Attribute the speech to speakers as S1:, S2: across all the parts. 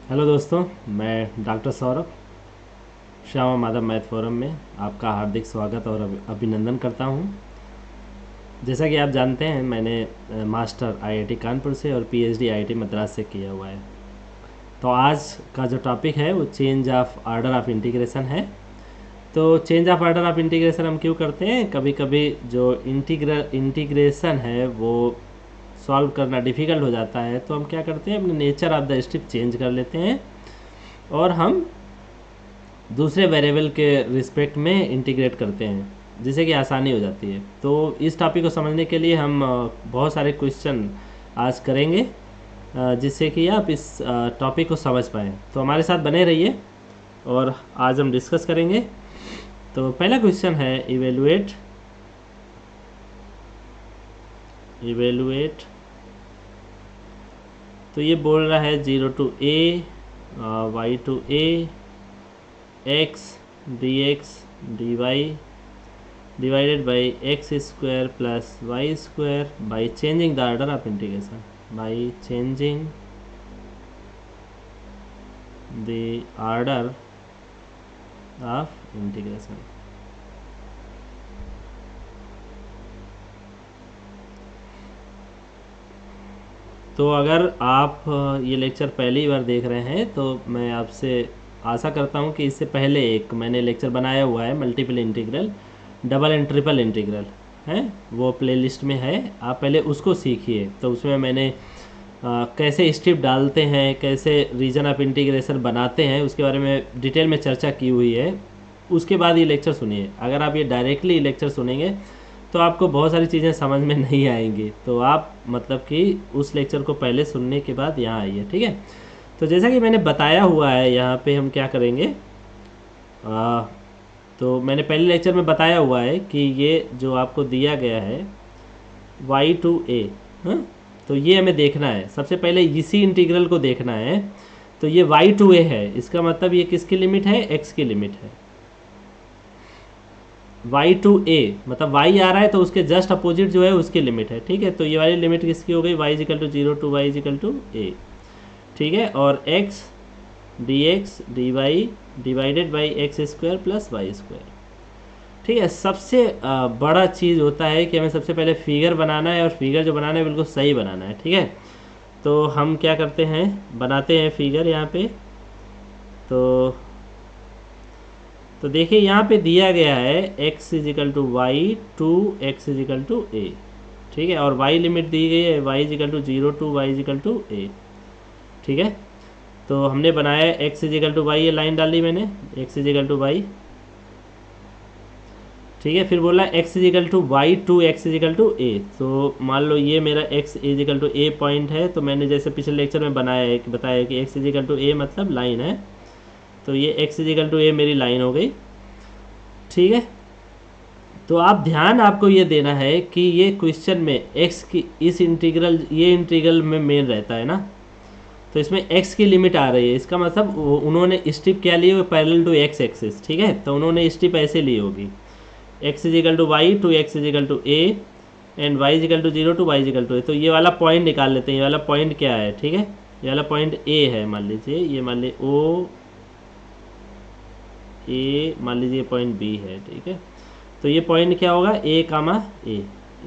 S1: Hello दोस्तों, मैं doctor Saurabh Shyama Madhav math forum में आपका हार्दिक स्वागत और अभिनंदन करता हूं। जैसा कि आप जानते हैं, मैंने मास्टर आईआईटी कानपुर से और पीएचडी आईआईटी मद्रास से किया हुआ है। तो आज का जो टॉपिक है वो change of order of integration है। तो change of order of integration हम क्यों करते हैं? कभी कभी जो इंटीग्रेशन है वो सॉल्व करना डिफ़िकल्ट हो जाता है, तो हम क्या करते हैं, अपने nature of the strip change कर लेते हैं और हम दूसरे वेरिएबल के रिस्पेक्ट में इंटीग्रेट करते हैं, जिससे कि आसानी हो जाती है। तो इस टॉपिक को समझने के लिए हम बहुत सारे क्वेश्चन आज करेंगे, जिससे कि आप इस टॉपिक को समझ पाएँ। तो हमारे साथ बने रहिए और आज हम डिस्कस करेंगे। तो पहला क्वेश्चन है इवेलुएट। तो ये बोल रहा है 0 to a, y to a, x dx dy divided by x square plus y square by changing the order of integration, by changing the order of integration। तो अगर आप ये लेक्चर पहली बार देख रहे हैं तो मैं आपसे आशा करता हूँ कि इससे पहले एक मैंने लेक्चर बनाया हुआ है, multiple integral, double and triple integral है, वो प्लेलिस्ट में है, आप पहले उसको सीखिए। तो उसमें मैंने कैसे स्ट्रिप डालते हैं, कैसे रीजन ऑफ इंटीग्रेशन बनाते हैं, उसके बारे में डिटेल में चर्चा की हुई है। उसके बाद ये लेक्चर सुनिए। अगर आप ये डायरेक्टली लेक्चर सुनेंगे तो आपको बहुत सारी चीज़ें समझ में नहीं आएंगी, तो आप मतलब कि उस लेक्चर को पहले सुनने के बाद यहाँ आइए, ठीक है। तो जैसा कि मैंने बताया हुआ है, यहाँ पे हम क्या करेंगे, तो मैंने पहले लेक्चर में बताया हुआ है कि ये जो आपको दिया गया है y to a, हाँ, तो ये हमें देखना है। सबसे पहले इसी इंटीग्रल को देखना है। तो ये y to a है, इसका मतलब ये किसकी लिमिट है? x की लिमिट है। y to a मतलब y आ रहा है तो उसके जस्ट अपोजिट जो है उसकी लिमिट है, ठीक है। तो ये वाली लिमिट किसकी हो गई? y is equal to 0 to y is equal to a, ठीक है। और x dx dy divided by x square plus y square, ठीक है। सबसे बड़ा चीज़ होता है कि हमें सबसे पहले फिगर बनाना है, और फिगर जो बनाना है बिल्कुल सही बनाना है, ठीक है। तो हम क्या करते हैं, बनाते हैं फिगर यहाँ पे। तो देखिए यहाँ पे दिया गया है x is equal to y to x is equal to a, ठीक है। और y लिमिट दी गई है y is equal to 0 to y is equal to a, ठीक है। तो हमने बनाया x इजिकल टू वाई, ये लाइन डाली मैंने, x इजिकल टू वाई, ठीक है। फिर बोला x is equal to y to x is equal to a. तो मान लो ये मेरा x is equal to a point है, तो मैंने जैसे पिछले लेक्चर में बताया कि x इजिकल टू ए मतलब लाइन है, तो ये x इजिकल टू ए मेरी लाइन हो गई, ठीक है। तो आप ध्यान आपको ये देना है कि ये क्वेश्चन में x की इस इंटीग्रल, ये इंटीग्रल में मेन रहता है ना, तो इसमें x की लिमिट आ रही है। इसका मतलब उन्होंने स्ट्रिप क्या ली होगी? पैरेलल टू x एक्सिस, ठीक है। तो उन्होंने स्ट्रिप ऐसे ली होगी, x is equal to y to x is equal to a and y is equal to 0 to y is equal to a. तो ये वाला पॉइंट निकाल लेते हैं। ये वाला पॉइंट क्या है? ठीक है, ये वाला पॉइंट a है, मान लीजिए। ये मान लीजिए o a, मान लीजिए पॉइंट b है, ठीक है। तो ये पॉइंट क्या होगा? a comma a,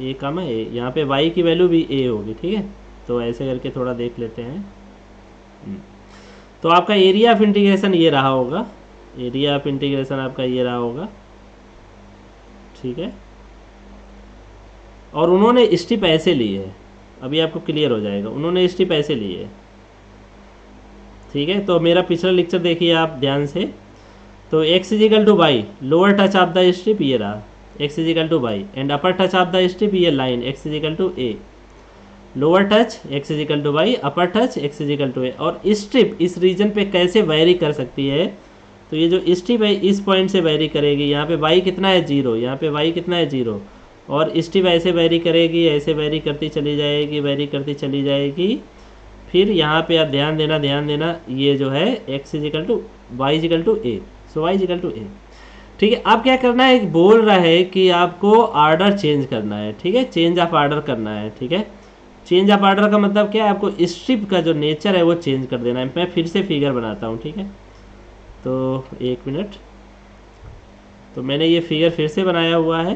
S1: a comma a। यहाँ पे y की वैल्यू भी a होगी, ठीक है। तो ऐसे करके थोड़ा देख लेते हैं। तो आपका एरिया ऑफ इंटीग्रेशन ये रहा होगा, एरिया ऑफ इंटीग्रेशन आपका ये रहा होगा, ठीक है। और उन्होंने स्ट्रिप ऐसे ली है, अभी आपको क्लियर हो जाएगा, उन्होंने स्ट्रिप ऐसे ली है, ठीक है। तो मेरा पिछला लेक्चर देखिए आप ध्यान से। तो x is equal to y, lower touch of the strip ये रहा x is equal to y, and upper touch of the strip ये line x is equal to a. Lower touch x is equal to y, upper touch x is equal to a. और strip इस reason पे कैसे very कर सकती है? तो ये जो स्ट्रिप है इस पॉइंट से वेरी करेगी। यहाँ पे y कितना है? 0। यहाँ पे y कितना है? 0। और स्ट्रिप ऐसे वेरी करेगी, ऐसे वेरी करती चली जाएगी, वेरी करती चली जाएगी। फिर यहाँ पे आप ध्यान देना, ये जो है x is equal to y is equal to a, so y is equal to a, ठीक है। अब क्या करना है? बोल रहा है कि आपको ऑर्डर चेंज करना है, ठीक है, चेंज ऑफ ऑर्डर करना है, ठीक है। चेंज ऑफ ऑर्डर का मतलब क्या है, आपको स्ट्रिप का जो नेचर है वो चेंज कर देना है। मैं फिर से फिगर बनाता हूँ, ठीक है। तो 1 मिनट, तो मैंने ये फिगर फिर से बनाया हुआ है।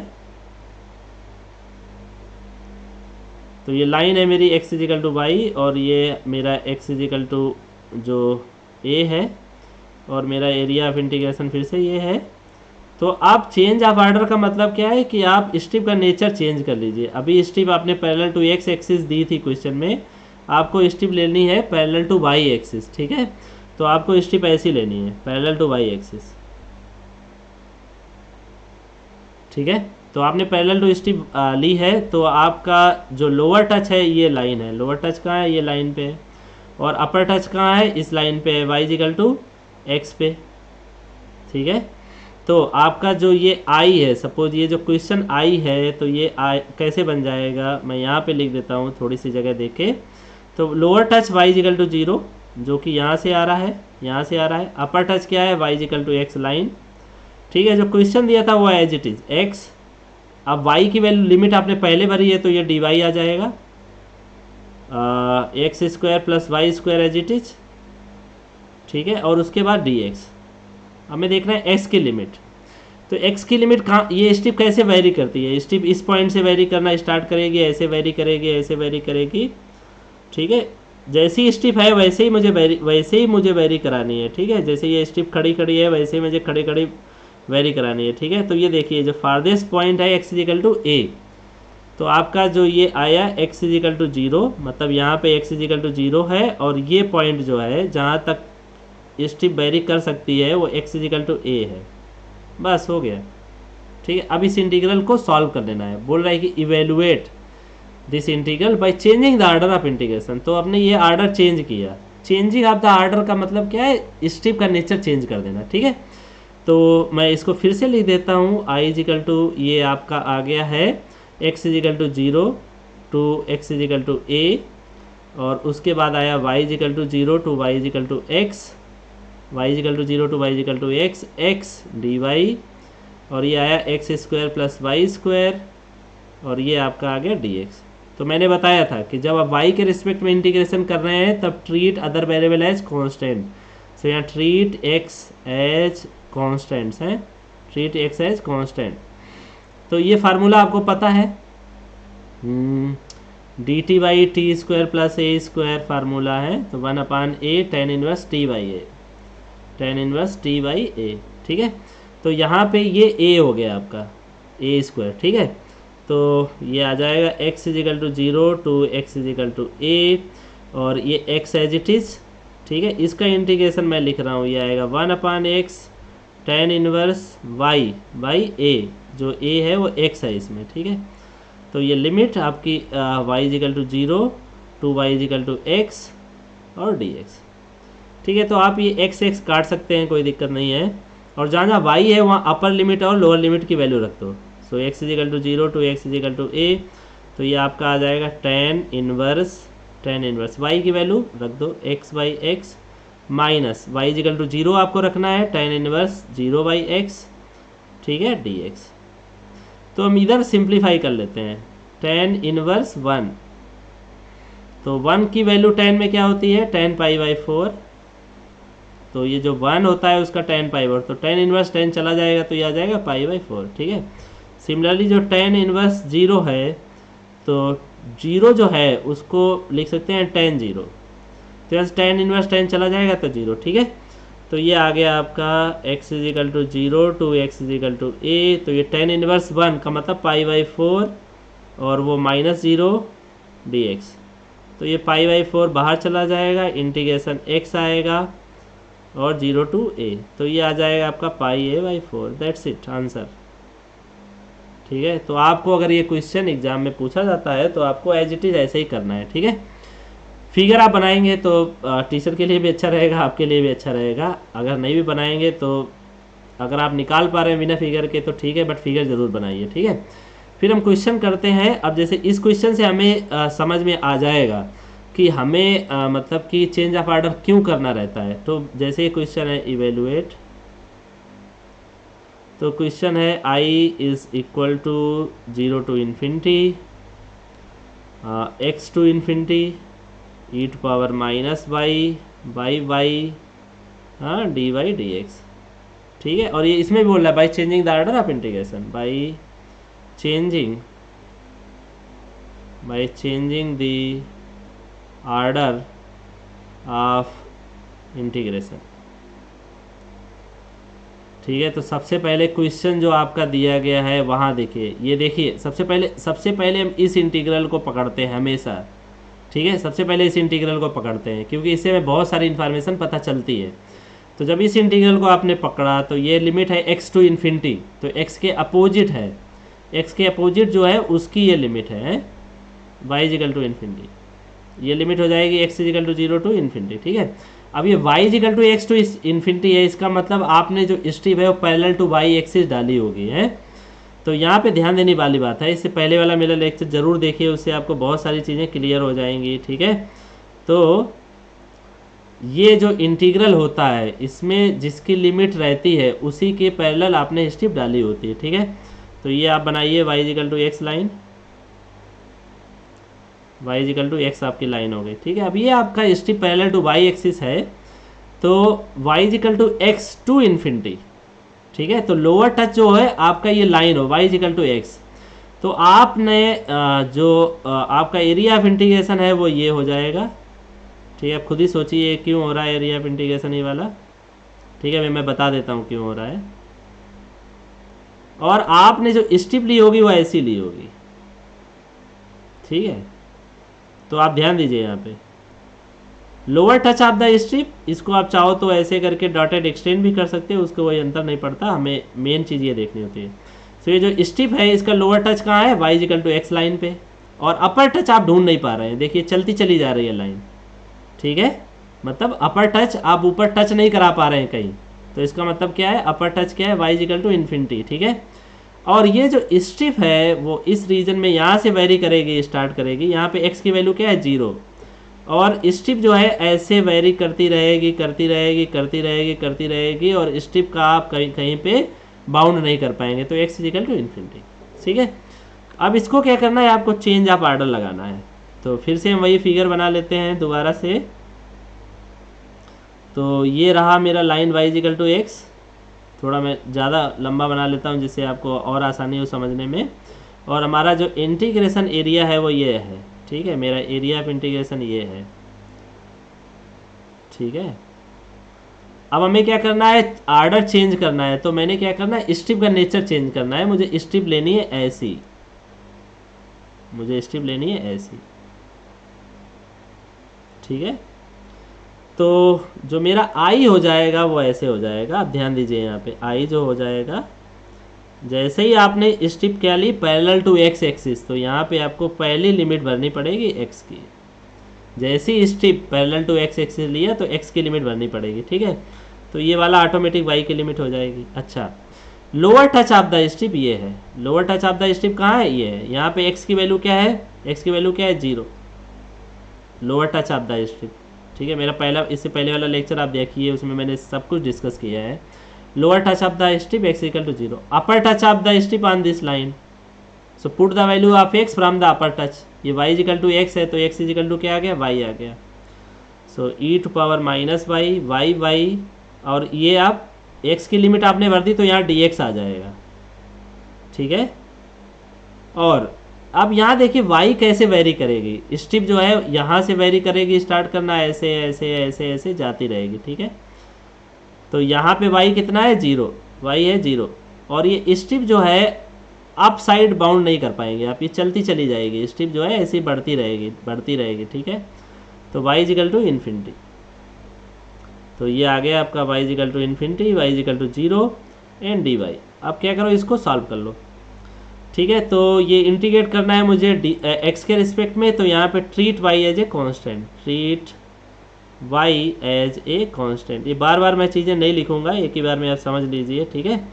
S1: तो ये लाइन है मेरी x इजिकल टू वाई, और ये मेरा x इजिकल टू जो a है, और मेरा एरिया ऑफ इंटीग्रेशन फिर से ये है। तो आप चेंज ऑफ ऑर्डर का मतलब क्या है कि आप स्ट्रिप का नेचर चेंज कर लीजिए। अभी स्ट्रिप आपने पैरेलल टू x एक्सिस दी थी क्वेश्चन में, आपको स्ट्रिप लेनी है पैरेलल टू y एक्सिस, ठीक है। तो आपको स्ट्रिप ऐसी लेनी है पैरेलल टू y एक्सिस, ठीक है। तो आपने पैरेलल टू स्ट्रिप ली है, तो आपका जो लोअर टच है ये लाइन है, लोअर टच कहाँ है, ये लाइन पे है, और अपर टच कहाँ है, इस लाइन पे है, y इजिकल टू एक्स पे, ठीक है। तो आपका जो ये आई है, सपोज ये जो क्वेश्चन आई है, तो ये आई कैसे बन जाएगा, मैं यहाँ पे लिख देता हूँ थोड़ी सी जगह देके। तो lower touch y is equal to 0, जो कि यहाँ से आ रहा है, यहाँ से आ रहा है। अपर टच क्या है, y is equal to x line, ठीक है। जो क्वेश्चन दिया था वो एज इट इज x। अब y की वैल्यू लिमिट आपने पहले भरी है, तो ये dy आ जाएगा, x square plus y square as it is, ठीक है। और उसके बाद dx। हमें देखना है x की लिमिट। तो x की लिमिट कहाँ, ये स्ट्रिप कैसे वेरी करती है, स्ट्रिप इस पॉइंट से वेरी करना स्टार्ट करेगी, ऐसे वेरी करेगी, ऐसे वेरी करेगी, ठीक है। जैसी स्ट्रिप है वैसे ही मुझे वेरी करानी है, ठीक है। जैसे ये स्ट्रिप खड़ी खड़ी है वैसे ही मुझे खड़ी खड़ी वेरी करानी है, ठीक है। तो ये देखिए जो फारदेस्ट पॉइंट है x इजिकल टू a, तो आपका जो ये आया x इजिकल टू 0, मतलब यहाँ पे x इजिकल टू 0 है, और ये पॉइंट जो है जहाँ तक स्ट्रिप वेरी कर सकती है वो x इजिकल टू a है। बस हो गया, ठीक है। अब इस इंटीग्रल को सॉल्व कर लेना है। बोल रहा है कि evaluate this integral by changing the order of integration. तो आपने ये ऑर्डर चेंज किया। चेंजिंग ऑफ द ऑर्डर का मतलब क्या है, स्ट्रिप का नेचर चेंज कर देना, ठीक है। तो मैं इसको फिर से लिख देता हूँ, i इजिकल टू ये आपका आ गया है x is equal to 0 to x is equal to a, और उसके बाद आया y is equal to 0 to y is equal to x, y is equal to 0 to y is equal to x, x dy, और ये आया x square plus y square, और ये आपका आ गया dx। तो मैंने बताया था कि जब आप y के रिस्पेक्ट में इंटीग्रेशन कर रहे हैं तब treat other variable as constant. So यहाँ ट्रीट x एज कॉन्स्टेंट्स हैं, ट्रीट x एज कॉन्स्टेंट। तो ये फार्मूला आपको पता है, d t by t square plus a square formula है। तो 1/a tan inverse t by a, tan inverse t by a, ठीक है। तो यहाँ पे ये a हो गया आपका a स्क्वायर, ठीक है। तो ये आ जाएगा x is equal to 0 to x is equal to a, और ये x एज इट इज़, ठीक है। इसका इंटीग्रेशन मैं लिख रहा हूँ, ये आएगा 1/x tan inverse y by a, जो a है वो x है इसमें, ठीक है। तो ये लिमिट आपकी y is equal to 0 to y is equal to x और dx, ठीक है। तो आप ये x काट सकते हैं, कोई दिक्कत नहीं है। और जहाँ जहाँ y है वहाँ अपर लिमिट और लोअर लिमिट की वैल्यू रख दो। So x is equal to 0 to x is equal to a, तो ये आपका आ जाएगा tan इनवर्स y की वैल्यू रख दो x by x, minus y is equal to 0 आपको रखना है tan इनवर्स 0 बाई एक्स, ठीक है, dx। तो हम इधर सिंप्लीफाई कर लेते हैं, tan इनवर्स 1, तो 1 की वैल्यू tan में क्या होती है, tan पाई बाई 4, तो ये जो 1 होता है उसका tan पाई बाई, तो tan इनवर्स 10 चला जाएगा, तो ये आ जाएगा पाई बाई 4, ठीक है। सिमिलरली जो tan इनवर्स 0 है, तो 0 जो है उसको लिख सकते हैं tan 0, तो यहाँ tan इनवर्स 10 चला जाएगा तो 0, ठीक है। तो ये आ गया आपका x is equal to 0 to x is equal to a, तो ये tan इनवर्स 1 का मतलब पाई बाई 4, और वो माइनस 0 dx, तो ये पाई बाई 4 बाहर चला जाएगा, इंटीग्रेशन x आएगा और 0 टू a, तो ये आ जाएगा आपका पाई a by 4। That's it answer, ठीक है। तो आपको अगर ये क्वेश्चन एग्जाम में पूछा जाता है तो आपको एज इट इज़ ऐसे ही करना है, ठीक है। फिगर आप बनाएंगे तो टीचर के लिए भी अच्छा रहेगा, आपके लिए भी अच्छा रहेगा। अगर नहीं भी बनाएंगे तो अगर आप निकाल पा रहे हैं बिना फिगर के तो ठीक है, बट फिगर ज़रूर बनाइए, ठीक है। फिर हम क्वेश्चन करते हैं। अब जैसे इस क्वेश्चन से हमें समझ में आ जाएगा कि हमें मतलब कि चेंज ऑफ ऑर्डर क्यों करना रहता है। तो जैसे क्वेश्चन है इवेलुएट, तो क्वेश्चन है i is equal to 0 to infinity x to infinity e to power minus y by y, हाँ, डी वाई डी एक्स। ठीक है, और ये इसमें भी बोल रहा है by changing the order of integration, by changing the order of integration. ठीक है, तो सबसे पहले क्वेश्चन जो आपका दिया गया है वहाँ देखिए, ये देखिए सबसे पहले हम इस इंटीग्रल को पकड़ते हैं हमेशा। ठीक है, सबसे पहले इस इंटीग्रल को पकड़ते हैं क्योंकि इससे हमें बहुत सारी इन्फॉर्मेशन पता चलती है। तो जब इस इंटीग्रल को आपने पकड़ा तो ये लिमिट है x टू इन्फिनिटी, तो x के अपोजिट है, x के अपोजिट जो है उसकी ये लिमिट है y इजिकल टू इन्फिनिटी। ये लिमिट हो जाएगी x is equal to 0 to infinity. ठीक है, अब ये y is equal to x to infinity है, इसका मतलब आपने जो स्ट्रिप है वो पैरेलल टू y एक्सिस डाली होगी है। तो यहाँ पे ध्यान देने वाली बात है, इससे पहले वाला मेरा लेक्चर जरूर देखिए, उससे आपको बहुत सारी चीज़ें क्लियर हो जाएंगी। ठीक है, तो ये जो इंटीग्रल होता है इसमें जिसकी लिमिट रहती है उसी के पैरेलल आपने स्ट्रिप डाली होती है। ठीक है, तो ये आप बनाइए y is equal to x line, y is equal to x आपकी लाइन हो गई। ठीक है, अब ये आपका strip parallel to y axis है, तो y is equal to x to infinity. ठीक है, तो लोअर टच जो है आपका ये लाइन हो y इजिकल टू एक्स, तो आपने जो आपका एरिया ऑफ इंटीग्रेशन है वो ये हो जाएगा। ठीक है, आप खुद ही सोचिए क्यों हो रहा है एरिया ऑफ इंटीग्रेशन ये वाला। ठीक है, मैं बता देता हूँ क्यों हो रहा है। और आपने जो स्ट्रिप ली होगी वो ऐसी ली होगी। ठीक है, तो आप ध्यान दीजिए यहाँ पे lower touch of the strip, इसको आप चाहो तो ऐसे करके डॉटेड एक्सटेंड भी कर सकते हो, उसको कोई अंतर नहीं पड़ता, हमें मेन चीज़ ये देखनी होती है। तो ये जो स्ट्रिप है इसका लोअर टच कहाँ है, y is equal to x line पे, और अपर टच आप ढूंढ नहीं पा रहे हैं, देखिए चलती चली जा रही है लाइन। ठीक है, मतलब अपर टच आप ऊपर टच नहीं करा पा रहे हैं कहीं, तो इसका मतलब क्या है, अपर टच क्या है, y इजिकल टू इन्फिनिटी। ठीक है, और ये जो स्ट्रिप है वो इस रीजन में यहाँ से वेरी करेगी, स्टार्ट करेगी, यहाँ पे x की वैल्यू क्या है 0, और स्ट्रिप जो है ऐसे वेरी करती रहेगी करती रहेगी करती रहेगी करती रहेगी, और स्ट्रिप का आप कहीं पे बाउंड नहीं कर पाएंगे, तो x इजिकल टू इन्फिनिटी। ठीक है, अब इसको क्या करना है, आपको चेंज ऑफ ऑर्डर लगाना है। तो फिर से हम वही फिगर बना लेते हैं दोबारा से। तो ये रहा मेरा line y is equal to x, थोड़ा मैं ज़्यादा लंबा बना लेता हूँ जिससे आपको और आसानी हो समझने में। और हमारा जो इंटीग्रेशन एरिया है वो ये है। ठीक है, मेरा एरिया ऑफ इंटीग्रेशन ये है। ठीक है, अब हमें क्या करना है, ऑर्डर चेंज करना है। तो मैंने क्या करना है, स्ट्रिप का नेचर चेंज करना है। मुझे स्ट्रिप लेनी है ऐसी, मुझे स्ट्रिप लेनी है ऐसी। ठीक है, तो जो मेरा आई हो जाएगा वो ऐसे हो जाएगा। आप ध्यान दीजिए यहाँ पे आई जो हो जाएगा, जैसे ही आपने स्ट्रिप क्या ली पैरेलल टू एक्स एक्सिस, तो यहाँ पे आपको पहली लिमिट भरनी पड़ेगी एक्स की। जैसे ही strip parallel to x axis लिया तो एक्स की लिमिट भरनी पड़ेगी। ठीक है, तो ये वाला ऑटोमेटिक वाई की लिमिट हो जाएगी। अच्छा, lower touch of the strip ये है, lower touch of the strip कहाँ है, ये है। यहाँ पे एक्स की वैल्यू क्या है, एक्स की वैल्यू क्या है 0, lower touch of the strip. ठीक है, मेरा पहला इससे पहले वाला लेक्चर आप देखिए, उसमें मैंने सब कुछ डिस्कस किया है। Lower touch of the strip x equal to 0, upper touch of the strip on this line, so put the value of x from the upper touch. ये y इक्वल टू x है, तो x equal to क्या आ गया, y आ गया। So e to power minus y y y, और ये आप x की लिमिट आपने भर दी तो यहाँ dx आ जाएगा। ठीक है, और अब यहाँ देखिए y कैसे वेरी करेगी, स्ट्रिप जो है यहाँ से वेरी करेगी, स्टार्ट करना ऐसे ऐसे ऐसे ऐसे जाती रहेगी। ठीक है, तो यहाँ पे y कितना है 0, y है 0, और ये स्ट्रिप जो है अप साइड बाउंड नहीं कर पाएंगे आप, ये चलती चली जाएगी, स्ट्रिप जो है ऐसी बढ़ती रहेगी बढ़ती रहेगी। ठीक है, तो y इजिकल टू इन्फिनिटी, तो ये आ गया आपका y is equal to infinity, y is equal to 0 and dy। अब क्या करो, इसको सॉल्व कर लो। ठीक है, तो ये इंटीग्रेट करना है मुझे x के रिस्पेक्ट में, तो यहाँ पे treat y as a constant, treat y as a constant. ये बार बार मैं चीज़ें नहीं लिखूंगा, एक ही बार में आप समझ लीजिए। ठीक है,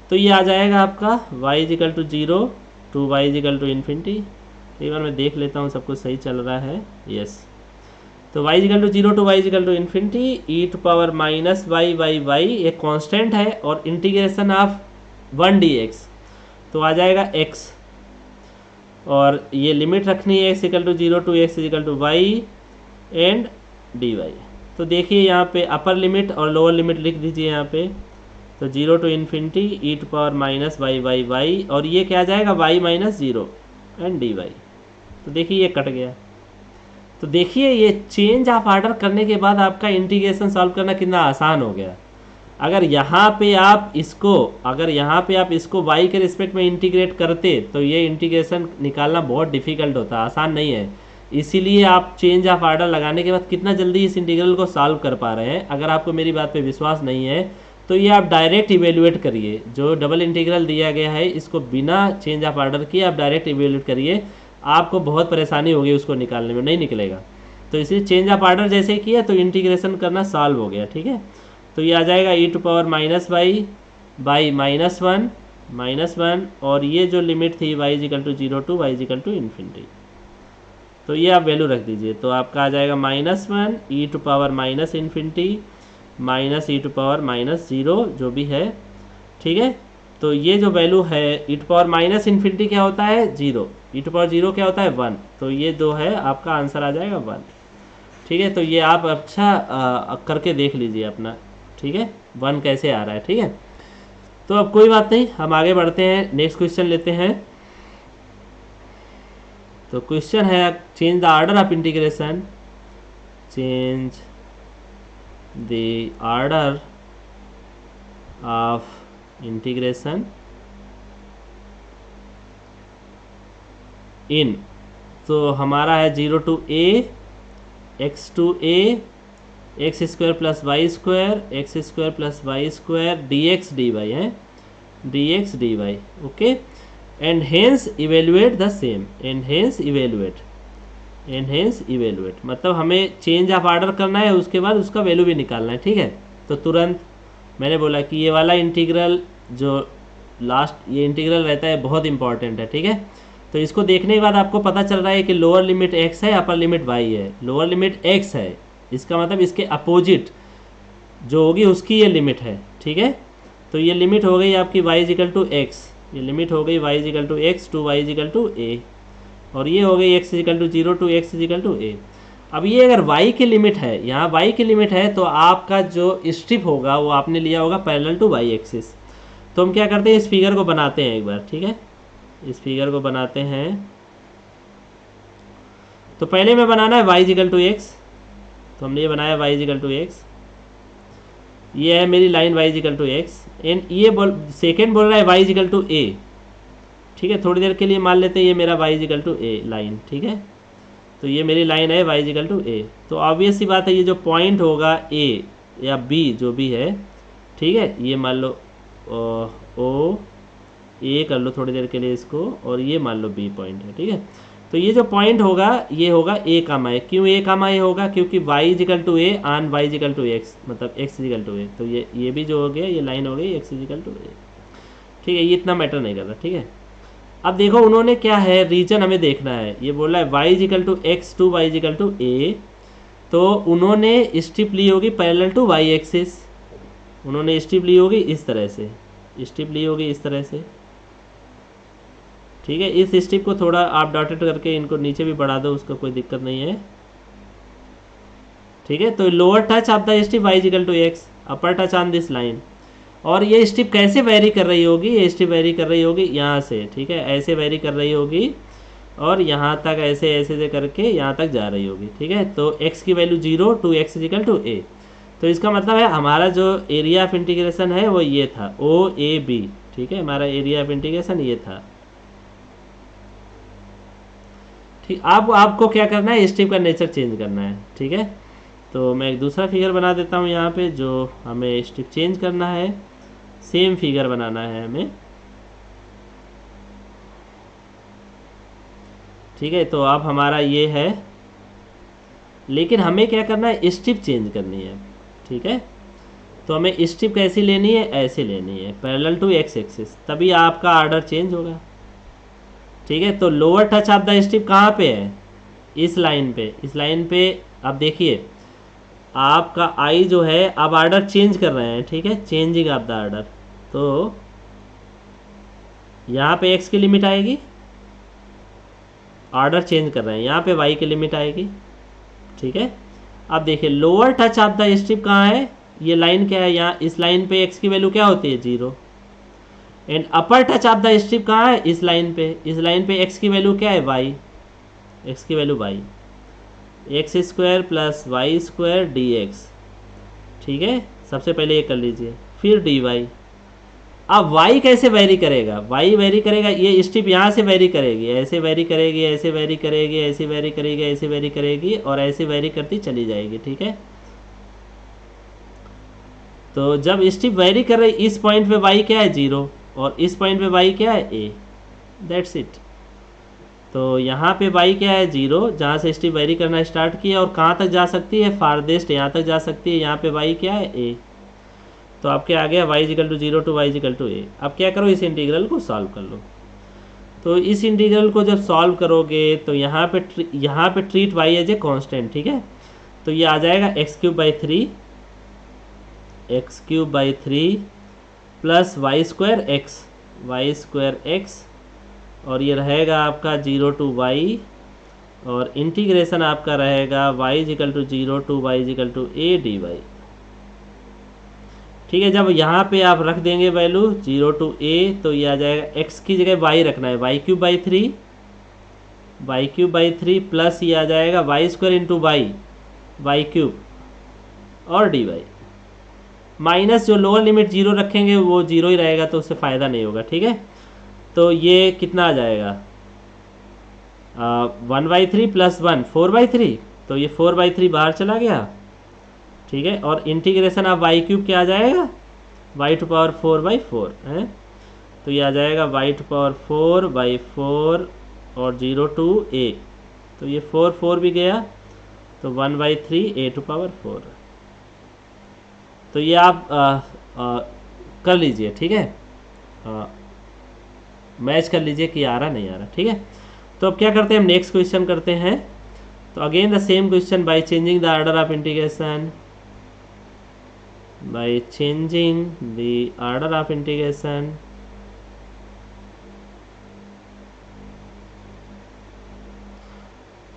S1: तो ये आ जाएगा आपका y is equal to 0 to y is equal to infinity. एक बार मैं देख लेता हूँ सब कुछ सही चल रहा है, यस। तो y is equal to 0 to y is equal to infinity e to power minus y y y, ये कॉन्स्टेंट है, और इंटीग्रेशन ऑफ 1 dx, तो आ जाएगा x। और ये लिमिट रखनी है x equal to 0 to x equal to y and dy। तो देखिए यहाँ पे अपर लिमिट और लोअर लिमिट लिख दीजिए यहाँ पे। तो 0 to infinity e to power minus y y y, और ये क्या आ जाएगा y माइनस 0 एंड dy। तो देखिए ये कट गया। तो देखिए ये चेंज ऑफ ऑर्डर करने के बाद आपका इंटीग्रेशन सॉल्व करना कितना आसान हो गया। अगर यहाँ पे आप इसको y के रिस्पेक्ट में इंटीग्रेट करते तो ये इंटीग्रेशन निकालना बहुत डिफिकल्ट होता, आसान नहीं है। इसीलिए आप चेंज ऑफ ऑर्डर लगाने के बाद कितना जल्दी इस इंटीग्रल को सॉल्व कर पा रहे हैं। अगर आपको मेरी बात पे विश्वास नहीं है तो ये आप डायरेक्ट इवेल्युएट करिए। जो डबल इंटीग्रल दिया गया है इसको बिना चेंज ऑफ ऑर्डर किए आप डायरेक्ट इवेल्युएट करिए, आपको बहुत परेशानी होगी उसको निकालने में, नहीं निकलेगा। तो इसलिए चेंज ऑफ ऑर्डर जैसे ही किया तो इंटीग्रेशन करना सॉल्व हो गया, ठीक है। तो ये आ जाएगा e to power minus y by minus one, और ये जो लिमिट थी y equal to 0 to y equal to infinity. तो ये आप वैल्यू रख दीजिए। तो आपका आ जाएगा -1 e to power minus infinity minus e to power minus 0 जो भी है, ठीक है। तो ये जो वैल्यू है e to power minus infinity क्या होता है 0, ई टू पावर 0 क्या होता है 1, तो ये जो है आपका आंसर आ जाएगा 1, ठीक है। तो ये आप अच्छा करके देख लीजिए अपना, ठीक है, 1 कैसे आ रहा है, ठीक है। तो अब कोई बात नहीं, हम आगे बढ़ते हैं, नेक्स्ट क्वेश्चन लेते हैं। तो क्वेश्चन है change the order of integration, change the order of integration in, तो हमारा है 0 to a x to a x square plus y square x square plus y square d x d y है, d x d y, okay. And hence evaluate the same, and hence evaluate मतलब हमें change of order करना है, उसके बाद उसका value भी निकालना है, ठीक है। तो तुरंत मैंने बोला कि ये वाला इंटीग्रल जो लास्ट ये इंटीग्रल रहता है बहुत इंपॉर्टेंट है, ठीक है। तो इसको देखने के बाद आपको पता चल रहा है कि लोअर लिमिट x है, अपर लिमिट y है। लोअर लिमिट x है, इसका मतलब इसके अपोजिट जो होगी उसकी ये लिमिट है, ठीक है। तो ये लिमिट हो गई आपकी y इक्वल टू एक्स, ये लिमिट हो गई y equal to x to y equal to a, और ये हो गई x equal to 0 to x equal to a। अब ये अगर y की लिमिट है, यहाँ y की लिमिट है, तो आपका जो स्ट्रिप होगा वो आपने लिया होगा पैरेलल टू y एक्सिस। तो हम क्या करते हैं, इस फिगर को बनाते हैं एक बार, ठीक है। इस फिगर को बनाते हैं। तो पहले में बनाना है y इक्वल टू एक्स, तो हमने ये बनाया y इक्वल टू एक्स, ये है मेरी line y equal to x, and ये सेकेंड बोल रहा है y इक्वल टू a, ठीक है। थोड़ी देर के लिए मान लेते हैं ये मेरा y equal to a line, ठीक है। तो ये मेरी लाइन है y इक्वल टू a। तो ऑब्वियस सी बात है ये जो पॉइंट होगा a या b जो भी है, ठीक है, ये मान लो o a कर लो थोड़ी देर के लिए इसको, और ये मान लो b पॉइंट है, ठीक है। तो ये जो पॉइंट होगा ये होगा a कामा a, क्यों a कामा a होगा, क्योंकि y equal to a on y equal to x, मतलब x इक्वल टू a। तो ये भी जो हो गया ये लाइन हो गई x इक्वल टू a, ठीक है। ये इतना मैटर नहीं कर रहा, ठीक है। अब देखो उन्होंने क्या है, रीजन हमें देखना है। ये बोल रहा है y equal to x to y equal to a, तो उन्होंने स्ट्रिप ली होगी पैरेलल टू y एक्सिस, उन्होंने स्ट्रिप ली होगी इस तरह से, स्ट्रिप ली होगी इस तरह से, ठीक है। इस स्ट्रिप को थोड़ा आप डॉटेड करके इनको नीचे भी बढ़ा दो, उसका कोई दिक्कत नहीं है, ठीक है। तो lower touch of the strip y equal to x, upper touch on this line. और ये स्ट्रिप कैसे वेरी कर रही होगी, ये स्ट्रिप वेरी कर रही होगी यहाँ से, ठीक है, ऐसे वेरी कर रही होगी, और यहाँ तक ऐसे ऐसे से करके यहाँ तक जा रही होगी, ठीक है। तो x की value 0 to x equal to a। तो इसका मतलब है हमारा जो एरिया ऑफ इंटीग्रेशन है वो ये था OAB, ठीक है, हमारा एरिया ऑफ इंटीग्रेशन ये था, ठीक। अब आपको क्या करना है, स्ट्रिप का नेचर चेंज करना है, ठीक है। तो मैं एक दूसरा फिगर बना देता हूँ यहाँ पे, जो हमें स्ट्रिप चेंज करना है, सेम फिगर बनाना है हमें, ठीक है। तो अब हमारा ये है, लेकिन हमें क्या करना है, स्ट्रिप चेंज करनी है, ठीक है। तो हमें स्ट्रिप कैसी लेनी है, ऐसे लेनी है पैरेलल टू x एक्सिस, तभी आपका ऑर्डर चेंज होगा, ठीक है। तो lower touch of the strip कहाँ पे है, इस लाइन पे, इस लाइन पे। अब देखिए आपका आई जो है अब ऑर्डर चेंज कर रहे हैं, ठीक है, चेंजिंग ऑफ द ऑर्डर। तो यहाँ पे x की लिमिट आएगी, ऑर्डर चेंज कर रहे हैं, यहाँ पे y की लिमिट आएगी, ठीक है। अब देखिए lower touch of the strip कहाँ है, ये लाइन क्या है, यहाँ इस लाइन पे x की वैल्यू क्या होती है 0, and upper touch of the strip कहाँ है, इस लाइन पे x की वैल्यू क्या है y, x की value y, x square plus y square d x, ठीक है। सबसे पहले ये कर लीजिए, फिर डी वाई। अब y कैसे वेरी करेगा, y वेरी करेगा, ये स्ट्रिप यहाँ से वेरी करेगी, ऐसे वेरी करेगी, ऐसे वेरी करेगी, ऐसे वेरी करेगी, ऐसे वेरी करेगी और ऐसे वेरी करती चली जाएगी, ठीक है। तो जब स्ट्रिप वेरी कर रही, इस पॉइंट पे y क्या है 0 और इस पॉइंट पे y क्या है a, दैट्स इट। तो यहाँ पे y क्या है 0, जहाँ से स्ट्रिप वेरी करना स्टार्ट किया और कहाँ तक जा सकती है, फारदेस्ट यहाँ तक जा सकती है, यहाँ पे y क्या है a। तो आपके आ गया y is equal to 0 to y is equal to a। अब क्या करो, इस इंटीग्रल को सॉल्व कर लो। तो इस इंटीग्रल को जब सॉल्व करोगे तो यहाँ पे treat y as a constant, ठीक है। तो ये आ जाएगा x³/3 plus y square x और ये रहेगा आपका 0 टू y और इंटीग्रेशन आपका रहेगा y is equal to 0 to y is equal to a dy, ठीक है। जब यहाँ पे आप रख देंगे वैल्यू 0 टू a तो ये आ जाएगा, x की जगह y रखना है, y³/3 प्लस ये आ जाएगा वाई स्क्वायर इंटू y³ और dy, माइनस जो लोअर लिमिट 0 रखेंगे वो 0 ही रहेगा तो उससे फ़ायदा नहीं होगा, ठीक है। तो ये कितना आ जाएगा 1/3 प्लस 1 4/3, तो ये 4/3 बाहर चला गया, ठीक है। और इंटीग्रेशन ऑफ y³ क्या आ जाएगा, y⁴/4 है, तो ये आ जाएगा y⁴/4 और 0 टू a, तो ये 4 भी गया तो 1/3 a⁴। तो ये आप कर लीजिए, ठीक है, मैच कर लीजिए कि आ रहा नहीं आ रहा, ठीक है। तो अब क्या करते हैं, हम नेक्स्ट क्वेश्चन करते हैं। तो again the same question, by changing the order of integration, by changing the order of integration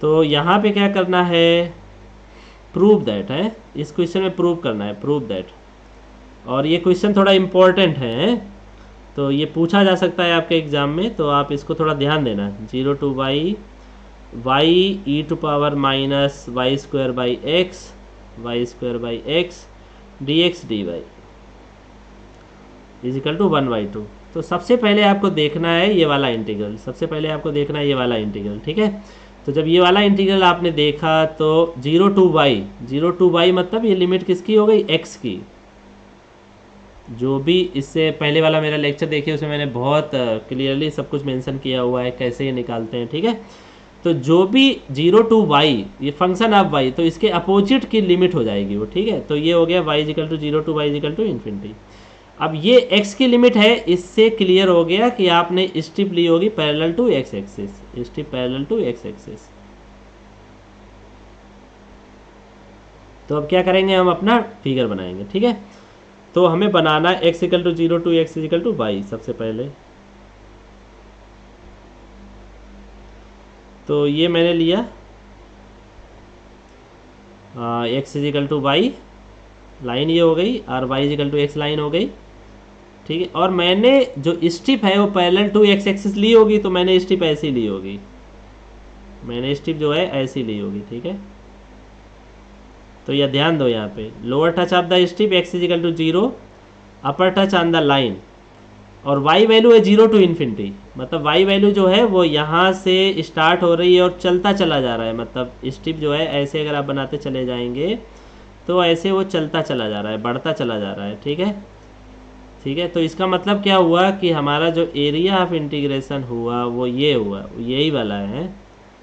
S1: तो यहाँ पे क्या करना है, प्रूव दैट है, इस क्वेश्चन में प्रूव करना है, प्रूव दैट। और ये क्वेश्चन थोड़ा इम्पोर्टेंट है, तो ये पूछा जा सकता है आपके एग्जाम में, तो आप इसको थोड़ा ध्यान देना। 0 to y y² dx dy is equal to 1/2। तो सबसे पहले आपको देखना है ये वाला इंटीग्रल, ठीक है। तो जब ये वाला इंटीग्रल आपने देखा तो 0 टू y मतलब ये लिमिट किसकी हो गई, x की। जो भी इससे पहले वाला मेरा लेक्चर देखिए उसमें मैंने बहुत क्लियरली सब कुछ मेंशन किया हुआ है कैसे ये निकालते हैं, ठीक है। तो जो भी 0 टू y ये फंक्शन ऑफ y, तो इसके अपोजिट की लिमिट हो जाएगी वो, ठीक है। तो ये हो गया y is equal to 0 to y is equal to infinity. अब ये x की लिमिट है, इससे क्लियर हो गया कि आपने स्ट्रिप ली होगी parallel to x axis, strip parallel to x axis. तो अब क्या करेंगे, हम अपना फिगर बनाएंगे, ठीक है। तो हमें बनाना है x is equal to 0 to x is equal to y। सबसे पहले तो ये मैंने लिया x is equal to y, line ये हो गई, और y is equal to x line हो गई, ठीक है। और मैंने जो स्ट्रिप है वो पैरेलल टू x एक्सिस ली होगी, तो मैंने स्ट्रिप ऐसी ली होगी, मैंने स्ट्रिप जो है ऐसी ली होगी, ठीक है। तो यह ध्यान दो, यहाँ पे lower touch of the strip x is equal to 0, upper touch on the line, और y वैल्यू है 0 टू इन्फिनिटी, मतलब y वैल्यू जो है वो यहाँ से स्टार्ट हो रही है और चलता चला जा रहा है। मतलब स्ट्रिप जो है ऐसे अगर आप बनाते चले जाएंगे तो ऐसे वो चलता चला जा रहा है, बढ़ता चला जा रहा है, ठीक है, ठीक है। तो इसका मतलब क्या हुआ कि हमारा जो एरिया ऑफ इंटीग्रेशन हुआ वो ये हुआ, यही वाला है,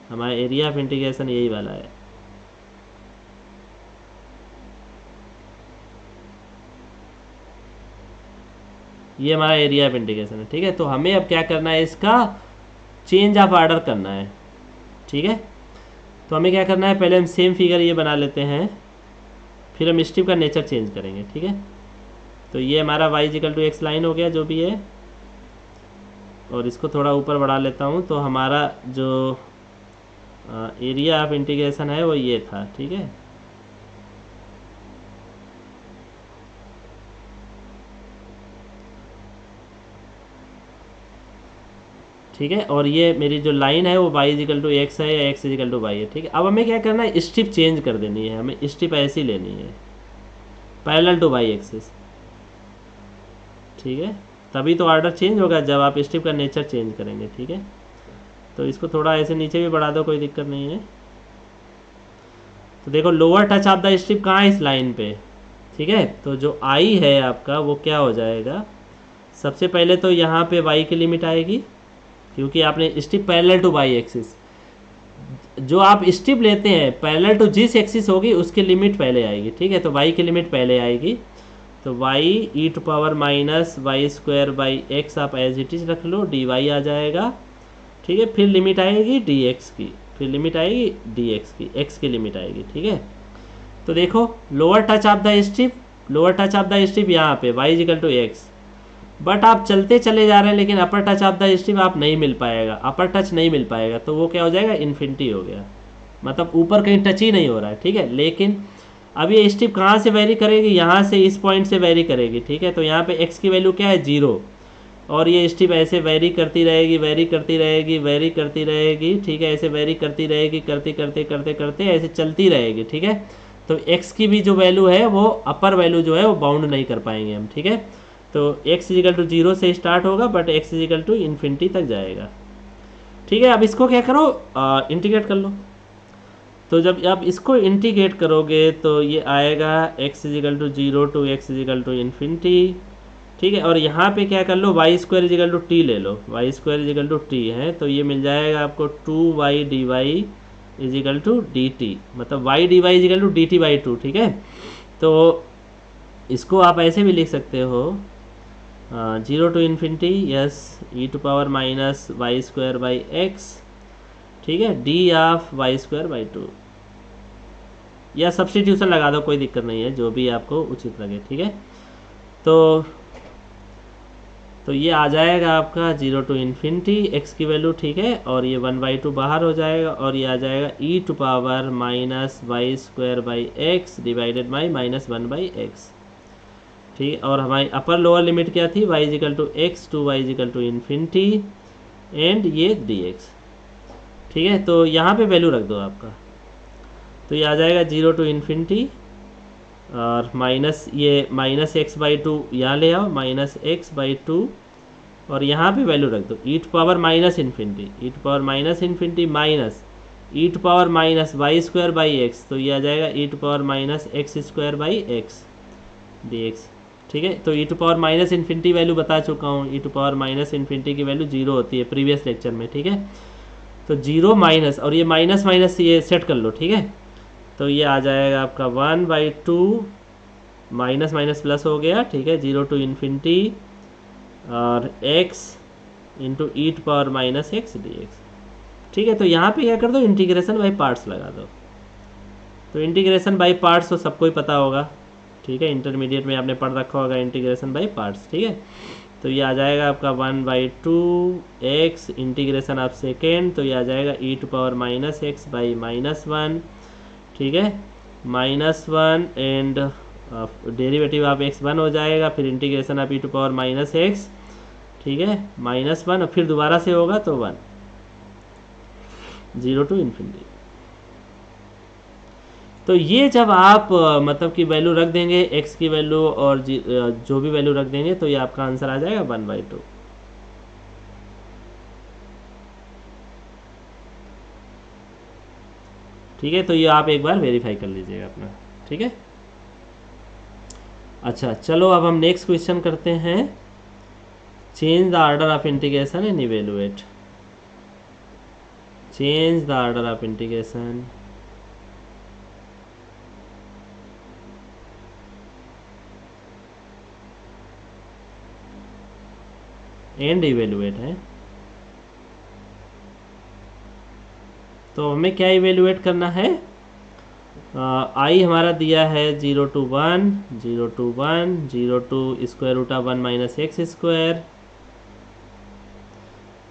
S1: हमारा एरिया ऑफ इंटीग्रेशन यही वाला है। ये हमारा एरिया ऑफ इंटीग्रेशन है, ठीक है। तो हमें अब क्या करना है, इसका चेंज ऑफ ऑर्डर करना है, ठीक है। तो हमें क्या करना है, पहले हम सेम फिगर ये बना लेते हैं, फिर हम स्ट्रिप का नेचर चेंज करेंगे, ठीक है। तो ये हमारा y is equal to x line हो गया जो भी है, और इसको थोड़ा ऊपर बढ़ा लेता हूँ। तो हमारा जो एरिया ऑफ इंटीग्रेशन है वो ये था, ठीक है। ठीक है, और ये मेरी जो लाइन है वो y इजिकल टू एक्स है या x इजिकल टू वाई है, ठीक है। अब हमें क्या करना है, स्ट्रिप चेंज कर देनी है, हमें स्ट्रिप ऐसी लेनी है पैरेलल टू y एक्सिस, ठीक है। तभी तो ऑर्डर चेंज होगा जब आप स्ट्रिप का नेचर चेंज करेंगे, ठीक है। तो इसको थोड़ा ऐसे नीचे भी बढ़ा दो, कोई दिक्कत नहीं है। तो देखो lower touch of the strip कहाँ है, इस लाइन पे, ठीक है। तो जो आई है आपका वो क्या हो जाएगा, सबसे पहले तो यहाँ पे y की लिमिट आएगी, क्योंकि आपने strip parallel to y axis, जो आप स्ट्रिप लेते हैं पैरेलल टू जिस एक्सिस होगी उसकी लिमिट पहले आएगी, ठीक है। तो y की लिमिट पहले आएगी, तो y e to power minus y square by x आप एज इट इज रख लो, dy आ जाएगा, ठीक है। फिर लिमिट आएगी dx की, फिर लिमिट आएगी dx की, x की लिमिट आएगी, ठीक है। तो देखो lower touch of the strip, lower touch of the strip यहाँ पे y is equal to x, but आप चलते चले जा रहे हैं लेकिन upper touch of the strip आप नहीं मिल पाएगा, अपर टच नहीं मिल पाएगा, तो वो क्या हो जाएगा, इन्फिनिटी हो गया, मतलब ऊपर कहीं टच ही नहीं हो रहा है, ठीक है। लेकिन अब ये स्ट्रिप कहाँ से वेरी करेगी, यहाँ से इस पॉइंट से वेरी करेगी, ठीक है। तो यहाँ पे x की वैल्यू क्या है, 0, और ये स्ट्रिप ऐसे वेरी करती रहेगी, वेरी करती रहेगी, वेरी करती रहेगी, ठीक है। ऐसे वेरी करती रहेगी, करते करते करते करते ऐसे चलती रहेगी, ठीक है। तो x की भी जो वैल्यू है वो अपर वैल्यू जो है वो बाउंड नहीं कर पाएंगे हम, ठीक है। तो x इजिकल टू 0 से स्टार्ट होगा but x is equal to infinity तक जाएगा, ठीक है। अब इसको क्या करो, इंटीग्रेट कर लो। तो जब आप इसको इंटीग्रेट करोगे तो ये आएगा x is equal to 0 to x is equal to infinity, ठीक है। और यहाँ पे क्या कर लो, y square is equal to t ले लो, y square is equal to t है, तो ये मिल जाएगा आपको 2y d y is equal to d t, मतलब y d y is equal to d t by 2, ठीक है। तो इसको आप ऐसे भी लिख सकते हो, 0 to infinity yes e to power minus y square by x, ठीक है, d of y square by 2, या सब्सटीट्यूशन लगा दो, कोई दिक्कत नहीं है, जो भी आपको उचित लगे, ठीक है। तो ये आ जाएगा आपका 0 टू इन्फिनिटी एक्स की वैल्यू, ठीक है। और ये 1/2 बाहर हो जाएगा, और ये आ जाएगा e to power minus y square by x divided by minus 1/x, ठीक है। और हमारी अपर लोअर लिमिट क्या थी, y is equal to x to y is equal to infinity and ये dx, ठीक है। तो यहाँ पे वैल्यू रख दो आपका, तो ये आ जाएगा 0 टू इन्फिनिटी, और माइनस ये माइनस एक्स बाई 2 यहाँ ले आओ, माइनस एक्स बाई 2, और यहाँ पे वैल्यू रख दो e to power minus infinity, e to power minus infinity minus e to power minus y square by x, तो ये आ जाएगा e to power minus x square by x dx, ठीक है। तो e to power minus infinity value बता चुका हूँ, e to power minus infinity की वैल्यू 0 होती है प्रीवियस लेक्चर में, ठीक है। तो 0 माइनस, और ये माइनस माइनस ये सेट कर लो, ठीक है। तो ये आ जाएगा आपका 1/2 माइनस माइनस प्लस हो गया, ठीक है, 0 टू इन्फिनिटी और x into e to power minus x dx, ठीक है। तो यहाँ पे क्या कर दो, इंटीग्रेशन बाई पार्ट्स लगा दो। तो इंटीग्रेशन बाई पार्ट्स तो सबको ही पता होगा, ठीक है, इंटरमीडिएट में आपने पढ़ रखा होगा इंटीग्रेशन बाई पार्ट्स, ठीक है। तो ये आ जाएगा आपका 1/2 x इंटीग्रेशन ऑफ सेकेंड, तो ये आ जाएगा e to power minus x by -1, ठीक है, -1 एंड डेरिवेटिव ऑफ x 1 हो जाएगा, फिर integration of e to power minus x, ठीक है, -1, और फिर दोबारा से होगा तो 1, 0 टू इन्फिनिटी। तो ये जब आप मतलब कि वैल्यू रख देंगे x की वैल्यू और जो भी वैल्यू रख देंगे, तो ये आपका आंसर आ जाएगा 1/2, ठीक है। तो ये आप एक बार वेरीफाई कर लीजिएगा अपना, ठीक है। अच्छा चलो अब हम नेक्स्ट क्वेश्चन करते हैं, change the order of integration and evaluate, change the order of integration and evaluate है। तो हमें क्या इवेलुएट करना है, आई हमारा दिया है 0 to 1, 0 to 1, 0 to square root of 1 minus x square,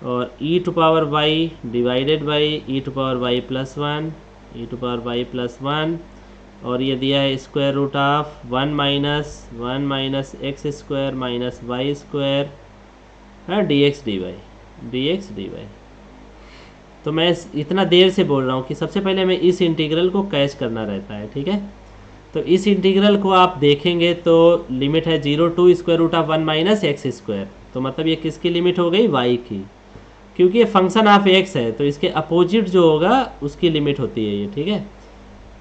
S1: और e to power y divided by e to power y plus one, e to power y plus one, और ये दिया है square root of one minus x square minus y square, हाँ, d x d y. तो मैं इतना देर से बोल रहा हूँ कि सबसे पहले हमें इस इंटीग्रल को कैच करना रहता है, ठीक है। तो इस इंटीग्रल को आप देखेंगे तो लिमिट है 0 to square root of one minus x square, तो मतलब ये किसकी लिमिट हो गई, वाई की, क्योंकि ये फंक्शन ऑफ एक्स है तो इसके अपोजिट जो होगा उसकी लिमिट होती है ये, ठीक है।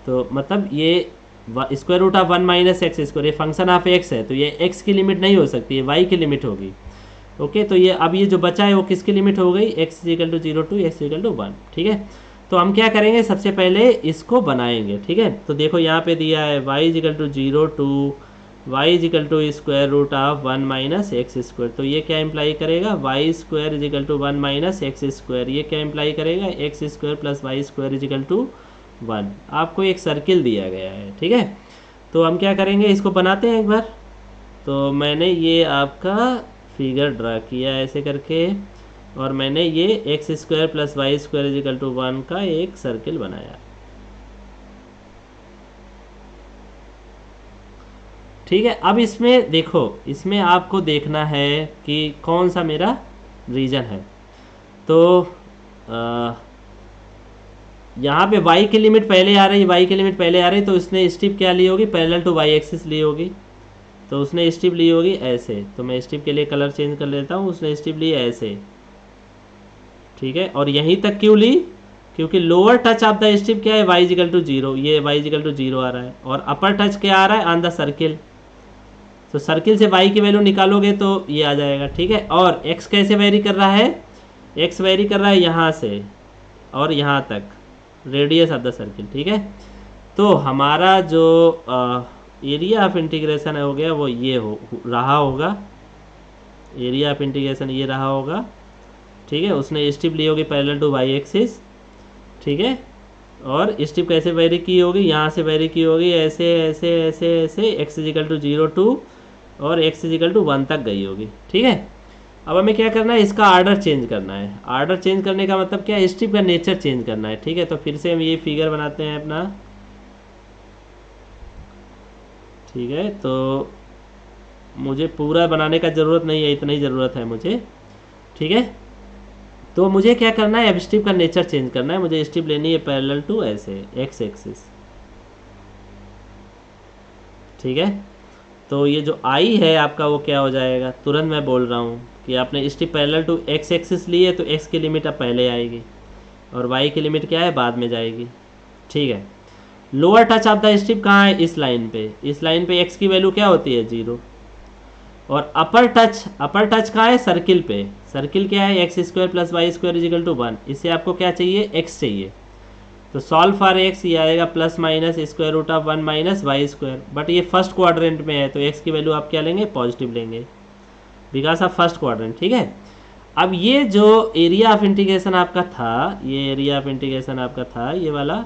S1: तो मतलब ये square root of one minus x square, ये फंक्शन ऑफ एक्स है तो ये एक्स की लिमिट नहीं हो सकती, ये वाई की लिमिट होगी। ओके, तो ये अब ये जो बचा है वो किसकी लिमिट हो गई, x equal to 0 to x equal to 1, ठीक है। तो हम क्या करेंगे, सबसे पहले इसको बनाएंगे, ठीक है। तो देखो यहाँ पे दिया है y equal to 0 to y equal to square root of one minus x square, तो ये क्या इम्प्लाई करेगा, y square equal to one minus x square, ये क्या इम्प्लाई करेगा, x square plus y square equal to 1। आपको एक circle दिया गया है, ठीक है। तो हम क्या करेंगे, इसको बनाते हैं एक बार। तो मैंने ये आपका फिगर ड्रा किया ऐसे करके, और मैंने ये x square plus y square equal to 1 का एक सर्किल बनाया, ठीक है। अब इसमें देखो, इसमें आपको देखना है कि कौन सा मेरा रीजन है। तो यहाँ पे y की लिमिट पहले आ रही है, y की लिमिट पहले आ रही है, तो उसने स्ट्रिप क्या ली होगी, पैरेलल टू y एक्सिस ली होगी, तो उसने स्ट्रिप ली होगी ऐसे। तो मैं स्ट्रिप के लिए कलर चेंज कर लेता हूँ, उसने स्ट्रिप ली ऐसे, ठीक है। और यहीं तक क्यों ली, क्योंकि lower touch of the strip क्या है, y इक्वल टू 0, ये y इक्वल टू 0 आ रहा है, और अपर टच क्या आ रहा है, ऑन द सर्किल। तो सर्किल से y की वैल्यू निकालोगे तो ये आ जाएगा, ठीक है। और x कैसे वेरी कर रहा है, x वेरी कर रहा है यहाँ से और यहाँ तक, रेडियस ऑफ द सर्किल, ठीक है। तो हमारा जो एरिया ऑफ इंटीग्रेशन हो गया वो ये रहा होगा, एरिया ऑफ इंटीग्रेशन ये रहा होगा, ठीक है। उसने स्ट्रिप ली होगी पैरेलल टू वाई एक्सिस, ठीक है। और स्ट्रिप कैसे वेरी की होगी, यहाँ से वेरी की होगी ऐसे ऐसे ऐसे ऐसे, एक्स इजिकल टू 0 टू और एक्स इजिकल टू 1 तक गई होगी, ठीक है। अब हमें क्या करना है, इसका आर्डर चेंज करना है। आर्डर चेंज करने का मतलब क्या है, स्ट्रिप का नेचर चेंज करना है, ठीक है। तो फिर से हम ये फिगर बनाते हैं अपना, ठीक है। तो मुझे पूरा बनाने का ज़रूरत नहीं है, इतना ही ज़रूरत है मुझे, ठीक है। तो मुझे क्या करना है, अब स्ट्रिप का नेचर चेंज करना है। मुझे स्ट्रिप लेनी है पैरेलल टू ऐसे एक्स एक्सिस, ठीक है। तो ये जो आई है आपका वो क्या हो जाएगा, तुरंत मैं बोल रहा हूँ कि आपने strip parallel to x axis ली है तो एक्स की लिमिट अब पहले आएगी और वाई की लिमिट क्या है, बाद में जाएगी, ठीक है। Lower touch of the strip कहाँ है, इस लाइन पे, इस लाइन पे एक्स की वैल्यू क्या होती है, 0। और अपर टच कहाँ है, सर्किल पे, सर्किल क्या है, x square plus y square is equal to 1। इससे आपको क्या चाहिए, एक्स चाहिए। तो सॉल्व फॉर एक्स ये आएगा plus minus square root of 1 minus y square, but ये फर्स्ट क्वाड्रेंट में है तो एक्स की वैल्यू आप क्या लेंगे, पॉजिटिव लेंगे, बिकॉज ऑफ फर्स्ट क्वाड्रेंट, ठीक है। अब ये जो एरिया ऑफ इंटीग्रेशन आपका था, ये एरिया ऑफ इंटीग्रेशन आपका था ये वाला,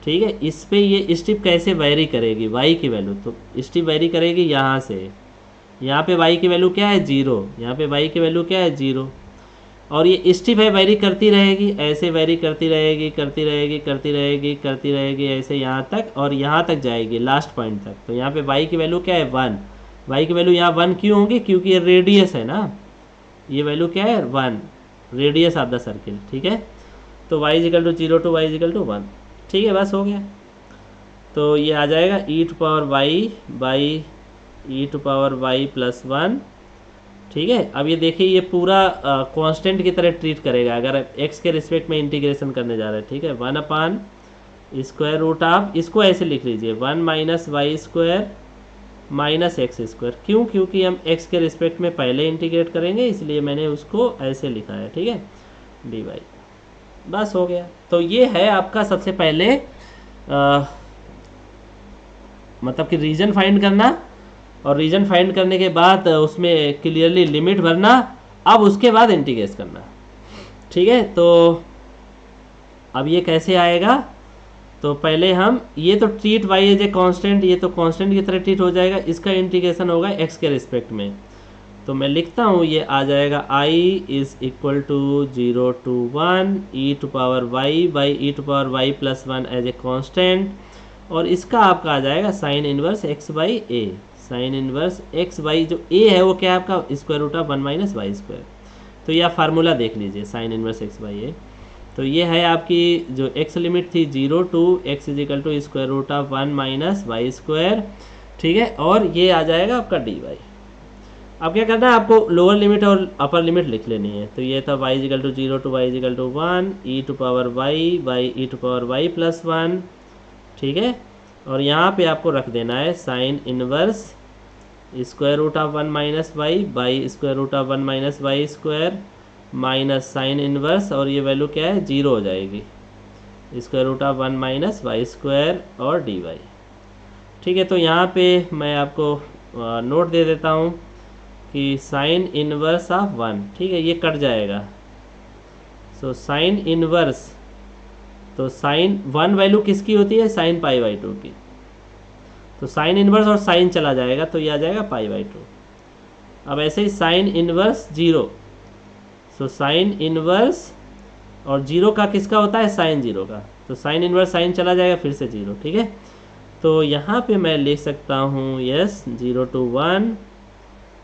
S1: ठीक है। इस पे ये स्ट्रिप कैसे वेरी करेगी, वाई की वैल्यू, तो स्ट्रिप वेरी करेगी यहाँ से, यहाँ पे y की वैल्यू क्या है, 0, यहाँ पे y की वैल्यू क्या है, 0। और ये स्ट्रिप है वेरी करती रहेगी, ऐसे वेरी करती रहेगी करती रहेगी करती रहेगी करती रहेगी ऐसे यहाँ तक, और यहाँ तक जाएगी लास्ट पॉइंट तक। तो यहाँ पे y की वैल्यू क्या है, 1। y की वैल्यू यहाँ 1 क्यों होंगी, क्योंकि ये रेडियस है ना, ये वैल्यू क्या है, 1, रेडियस ऑफ द सर्किल, ठीक है। तो y is equal to 0 to y is equal to 1, ठीक है, बस हो गया। तो ये आ जाएगा e to power y by e to power y plus 1, ठीक है। अब ये देखिए ये पूरा कांस्टेंट की तरह ट्रीट करेगा अगर x के रिस्पेक्ट में इंटीग्रेशन करने जा रहे हैं, ठीक है। 1 अपान स्क्वायर रूट ऑफ, इसको ऐसे लिख लीजिए 1 minus y square minus x square, क्यों, क्योंकि हम x के रिस्पेक्ट में पहले इंटीग्रेट करेंगे इसलिए मैंने उसको ऐसे लिखा है, ठीक है, डी वाई, बस हो गया। तो ये है आपका सबसे पहले मतलब कि रीजन फाइंड करना, और रीजन फाइंड करने के बाद उसमें क्लियरली लिमिट भरना, अब उसके बाद इंटीग्रेट करना, ठीक है। तो अब ये कैसे आएगा, तो पहले हम ये तो treat y as a constant, ये तो कांस्टेंट की तरह ट्रीट हो जाएगा, इसका इंटीग्रेशन होगा x के रिस्पेक्ट में। तो मैं लिखता हूँ, ये आ जाएगा i is equal to 0 to 1 e to power y by e to power y plus 1 as a constant, और इसका आपका आ जाएगा sine inverse x by a. Sine inverse x by जो a है वो क्या है आपका square root of 1 minus y square. तो यह फार्मूला देख लीजिए, sine inverse x by a. तो ये है आपकी जो x लिमिट थी 0 to x is equal to square root of 1 minus y square, ठीक है। और ये आ जाएगा आपका dy। अब क्या करना है, आपको लोअर लिमिट और अपर लिमिट लिख लेनी है। तो ये था y is equal to 0 to y is equal to 1 e to power y by e to power y plus 1, ठीक है। और यहाँ पे आपको रख देना है sine inverse square root of 1 minus y by square root of 1 minus y square minus sine inverse, और ये वैल्यू क्या है, 0 हो जाएगी, square root of 1 minus y square और dy, ठीक है। तो यहाँ पे मैं आपको नोट दे देता हूँ कि साइन इनवर्स ऑफ 1, ठीक है, ये कट जाएगा। सो साइन इनवर्स, तो साइन 1 वैल्यू किसकी होती है, साइन पाई बाई 2 की। तो साइन इनवर्स और साइन चला जाएगा तो ये आ जाएगा पाई बाई 2। अब ऐसे ही sine inverse 0, so sine inverse और 0 का किसका होता है, साइन 0 का। तो साइन इनवर्स साइन चला जाएगा फिर से 0, ठीक है। तो यहाँ पे मैं लिख सकता हूँ yes 0 to 1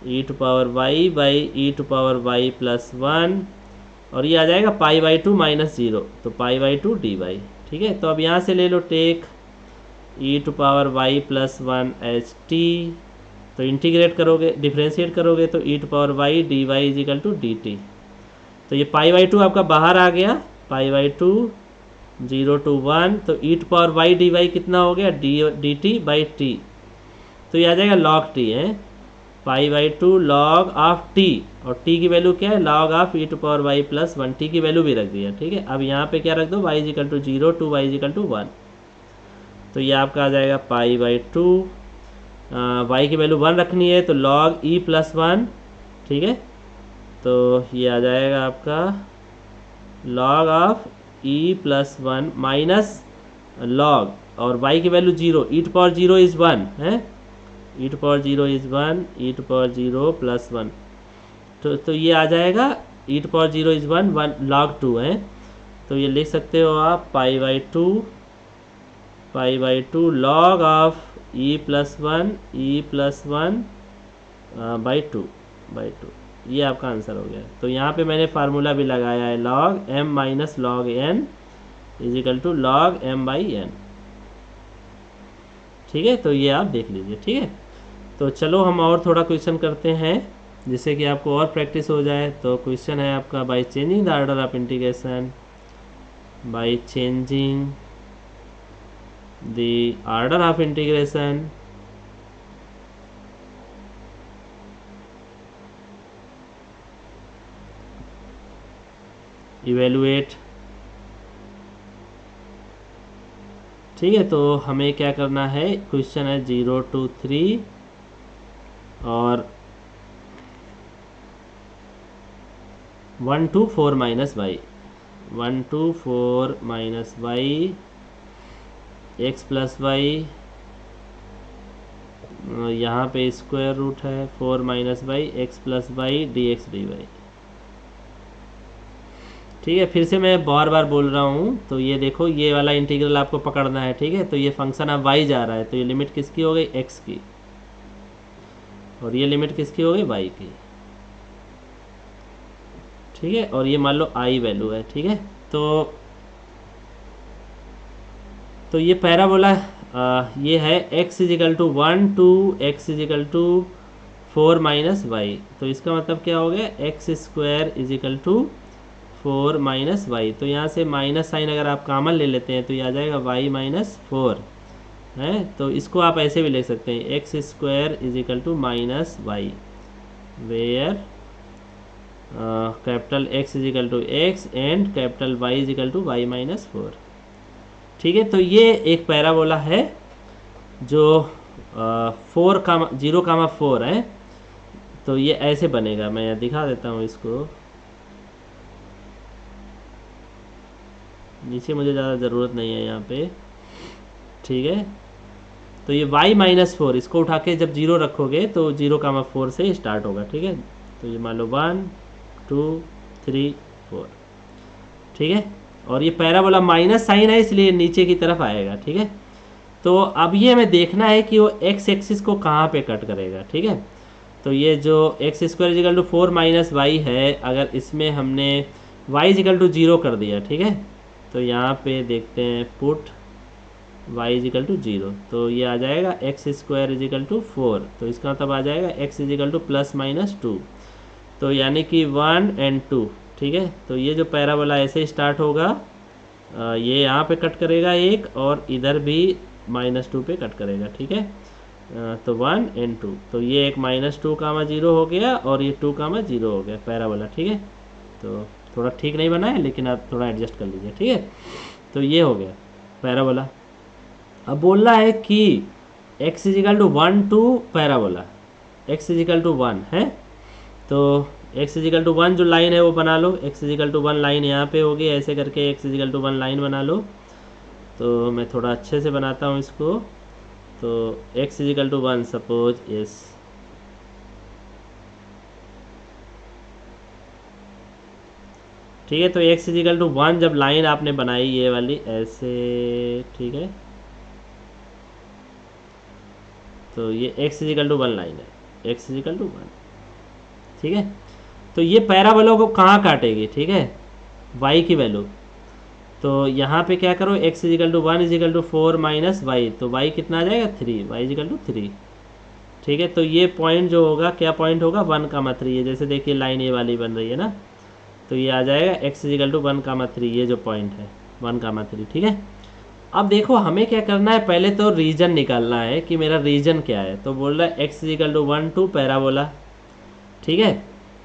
S1: e to power y by e to power y plus 1, और ये आ जाएगा पाई बाई 2 माइनस 0, तो पाई बाई 2 dy, ठीक है। तो अब यहाँ से ले लो take e to power y plus 1 h t, तो इंटीग्रेट करोगे, डिफ्रेंशिएट करोगे तो e to power y d y is equal to d t. तो ये पाई बाई 2 आपका बाहर आ गया, पाई बाई 2 0 टू 1, तो e to power y d y कितना हो गया, डी टी बाई टी, तो ये आ जाएगा लॉग टी है, pi by 2 log of t, और टी की वैल्यू क्या है, log of e to power y plus 1, t की वैल्यू भी रख दिया, ठीक है। अब यहाँ पे क्या रख दो, y is equal to 0 to y is equal to 1, तो ये आपका आ जाएगा पाई बाई 2, वाई की वैल्यू 1 रखनी है तो लॉग ई प्लस 1, ठीक है। तो ये आ जाएगा आपका log of e plus 1 minus log, और y की value 0, e to power 0 is 1 है, e to power 0 is 1, e to power 0 plus 1, तो ये आ जाएगा e to power 0 is 1 log 2 है। तो ये लिख सकते हो आप pi by 2 log of e plus 1 by 2, ये आपका आंसर हो गया। तो यहाँ पे मैंने फार्मूला भी लगाया है, log m minus log n is equal to log m by n, ठीक है। तो ये आप देख लीजिए, ठीक है। तो चलो हम और थोड़ा क्वेश्चन करते हैं जिससे कि आपको और प्रैक्टिस हो जाए। तो क्वेश्चन है आपका, by changing the order of integration, by changing the order of integration evaluate, ठीक है। तो हमें क्या करना है, क्वेश्चन है 0 टू 3 और 1 to 4 minus y, 1 to 4 minus y x plus y, यहाँ पे स्क्वायर रूट है 4 minus y x plus y d x d y, ठीक है। फिर से मैं बार बार बोल रहा हूँ, तो ये देखो ये वाला इंटीग्रल आपको पकड़ना है, ठीक है। तो ये फंक्शन अब y जा रहा है, तो ये लिमिट किसकी हो गई, x की, और ये लिमिट किसकी हो गई, y की, ठीक है। और ये मान लो i वैल्यू है, ठीक है। तो ये पैराबोला ये है x is equal to 1 to x is equal to 4 minus y, तो इसका मतलब क्या हो गया, x square is equal to 4 minus y. तो यहाँ से माइनस साइन अगर आप कॉमन ले लेते हैं तो ये आ जाएगा y माइनस 4 है। तो इसको आप ऐसे भी लिख सकते हैं, x square is equal to minus y, where capital X is equal to x and capital Y is equal to y minus 4, ठीक है। तो ये एक पैराबोला है जो 0,4 है। तो ये ऐसे बनेगा, मैं यहाँ दिखा देता हूँ इसको, नीचे मुझे ज़्यादा ज़रूरत नहीं है यहाँ पे, ठीक है। तो ये y माइनस 4 इसको उठा के जब 0 रखोगे तो 0,4 से स्टार्ट होगा, ठीक है। तो ये मान लो 1 2 3 4, ठीक है। और ये पैराबोला माइनस साइन है इसलिए नीचे की तरफ आएगा, ठीक है। तो अब ये हमें देखना है कि वो x एक्सिस को कहाँ पे कट करेगा, ठीक है। तो ये जो x square is equal to 4 minus y है, अगर इसमें हमने y इजिकल टू 0 कर दिया, ठीक है, तो यहाँ पे देखते हैं पुट y इजिकल टू 0, तो ये आ जाएगा एक्स स्क्वायर इजिकल टू 4, तो इसका मतलब आ जाएगा x is equal to plus minus 2, तो यानी कि 1 और 2, ठीक है। तो ये जो पैराबोला ऐसे स्टार्ट होगा, ये यहाँ पे कट करेगा एक, और इधर भी -2 पे कट करेगा, ठीक है। तो 1 और 2, तो ये एक -2,0 हो गया और ये 2,0 हो गया पैराबोला, ठीक है। तो थोड़ा ठीक नहीं बना है लेकिन आप थोड़ा एडजस्ट कर लीजिए, ठीक है। तो ये हो गया पैराबोला। अब बोल रहा है कि x is equal to 1 to parabola, x is equal to 1 है, तो x इजिकल टू 1 जो लाइन है वो बना लो, x इजिकल टू 1 लाइन यहाँ पे होगी, ऐसे करके x इजिकल टू 1 लाइन बना लो। तो मैं थोड़ा अच्छे से बनाता हूँ इसको। तो x is equal to 1 suppose yes, ठीक है। तो x इजिकल टू 1 जब लाइन आपने बनाई ये वाली ऐसे, ठीक है, तो ये x इजिकल टू 1 लाइन है, x इजिकल टू 1, ठीक है। तो ये पैराबोला को कहाँ काटेगी, ठीक है, y की वैल्यू। तो यहाँ पे क्या करो, x is equal to 1 equal to 4 minus y, तो y कितना आ जाएगा 3, y इजिकल टू 3, ठीक है। तो ये पॉइंट जो होगा, क्या पॉइंट होगा 1,3, ये जैसे देखिए लाइन ये वाली बन रही है ना, तो ये आ जाएगा x इजिकल टू 1,3, ये जो पॉइंट है 1,3, ठीक है। अब देखो हमें क्या करना है, पहले तो रीजन निकालना है कि मेरा रीजन क्या है। तो बोल रहा है x is equal to 1 to parabola, ठीक है।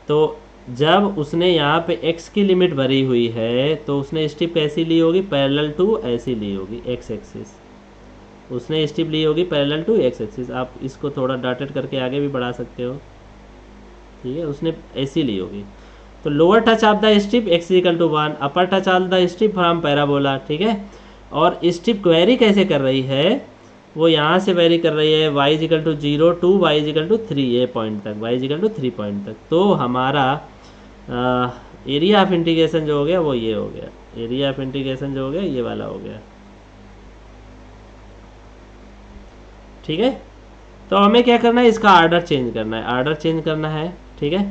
S1: तो जब उसने यहाँ पे x की लिमिट भरी हुई है तो उसने स्टिप कैसी ली होगी, पैरेलल टू ऐसी ली होगी x एक्सिस, उसने स्टिप ली होगी पैरेलल टू x एक्सिस। आप इसको थोड़ा डॉटेड करके आगे भी बढ़ा सकते हो, ठीक है, उसने ऐसी ली होगी। तो lower touch of the strip x is equal to 1, upper touch of the strip from parabola, ठीक है। और स्टिप वेरी कैसे कर रही है, वो यहाँ से वेरी कर रही है y is equal to 0 to y is equal to 3, ये पॉइंट तक, y इजिकल टू 3 पॉइंट तक। तो हमारा एरिया ऑफ इंटीग्रेशन जो हो गया वो ये हो गया, एरिया ऑफ इंटीग्रेशन जो हो गया ये वाला हो गया, ठीक है। तो हमें क्या करना है, इसका आर्डर चेंज करना है, आर्डर चेंज करना है, ठीक है।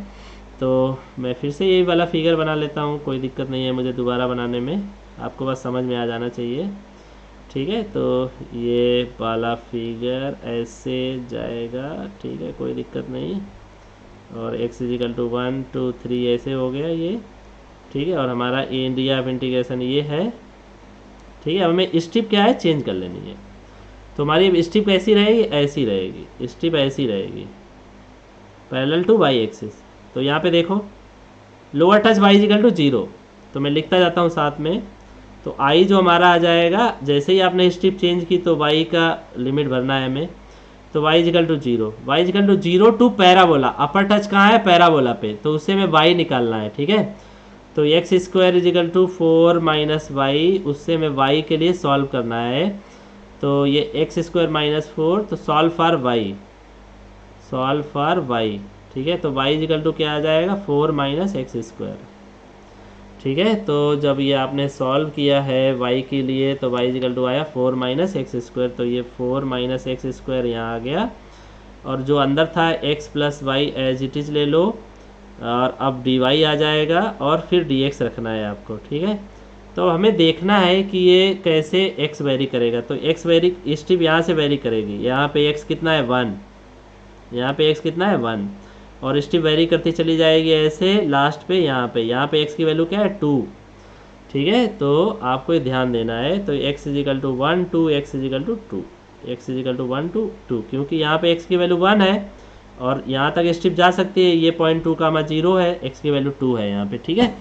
S1: तो मैं फिर से यही वाला फिगर बना लेता हूँ, कोई दिक्कत नहीं है मुझे दोबारा बनाने में, आपको बस समझ में आ जाना चाहिए, ठीक है। तो ये वाला फिगर ऐसे जाएगा, ठीक है, कोई दिक्कत नहीं। और x इजिकल टू 1 2 3 ऐसे हो गया ये, ठीक है। और हमारा एरिया ऑफ इंटीग्रेशन ये है, ठीक है। हमें स्टिप क्या है चेंज कर लेनी है। तो हमारी स्टिप कैसी रहेगी, ऐसी रहेगी, स्टिप ऐसी रहेगी पैरेलल टू y एक्सिस। तो यहाँ पे देखो lower touch y is equal to 0, तो मैं लिखता जाता हूँ साथ में। तो i जो हमारा आ जाएगा, जैसे ही आपने स्टिप चेंज की तो y का लिमिट भरना है हमें, तो y is equal to 0, y is equal to 0 to parabola, upper touch कहाँ है पैराबोला पे, तो उससे हमें y निकालना है, ठीक है। तो x square is equal to 4 minus y, उससे हमें y के लिए सॉल्व करना है। तो ये एक्स स्क्वायर माइनस 4, तो solve for y, solve for y, ठीक है। तो y इजिकल टू क्या आ जाएगा 4 माइनस एक्स स्क्वायर, ठीक है। तो जब ये आपने सॉल्व किया है y के लिए तो y इजिकल टू आया 4 माइनस एक्स स्क्वायर, तो ये 4 माइनस एक्स स्क्वायर यहाँ आ गया, और जो अंदर था x plus y as it is ले लो, और अब dy आ जाएगा और फिर dx रखना है आपको, ठीक है। तो हमें देखना है कि ये कैसे x वेरी करेगा। तो x वेरी स्टिप यहाँ से वेरी करेगी, यहाँ पे x कितना है 1, यहाँ पे x कितना है 1, और स्टिप वेरी करती चली जाएगी ऐसे लास्ट पे, यहाँ पे x की वैल्यू क्या है 2, ठीक है। तो आपको ये ध्यान देना है। तो x is equal to 1 2 x is equal to 2, x is equal to 1 2 2, क्योंकि यहाँ पे x की वैल्यू 1 है और यहाँ तक स्टिप जा सकती है, ये पॉइंट 2,0 है, x की वैल्यू 2 है यहाँ पे, ठीक है।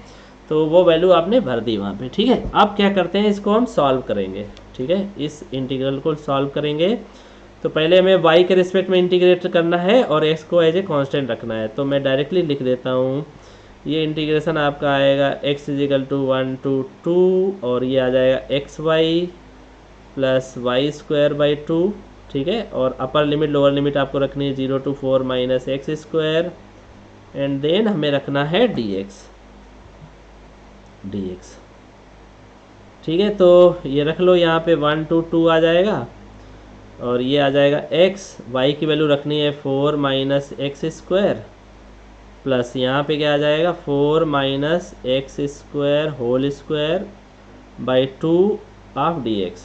S1: तो वो वैल्यू आपने भर दी वहाँ पे, ठीक है। अब क्या करते हैं, इसको हम सॉल्व करेंगे, ठीक है, इस इंटीग्रल को सॉल्व करेंगे। तो पहले हमें y के रिस्पेक्ट में इंटीग्रेट करना है और x को एज ए कांस्टेंट रखना है। तो मैं डायरेक्टली लिख देता हूँ, ये इंटीग्रेशन आपका आएगा x इजिकल टू 1 टू 2, और ये आ जाएगा xy plus y square by 2, ठीक है, और अपर लिमिट लोअर लिमिट आपको रखनी है 0 to 4 minus x square, and then हमें रखना है dx। ठीक है, तो ये रख लो, यहाँ पे 1 to 2 आ जाएगा, और ये आ जाएगा x, y की वैल्यू रखनी है 4 माइनस एक्स स्क्वायर, प्लस यहाँ पे क्या आ जाएगा 4 minus x square whole square by 2 of dx।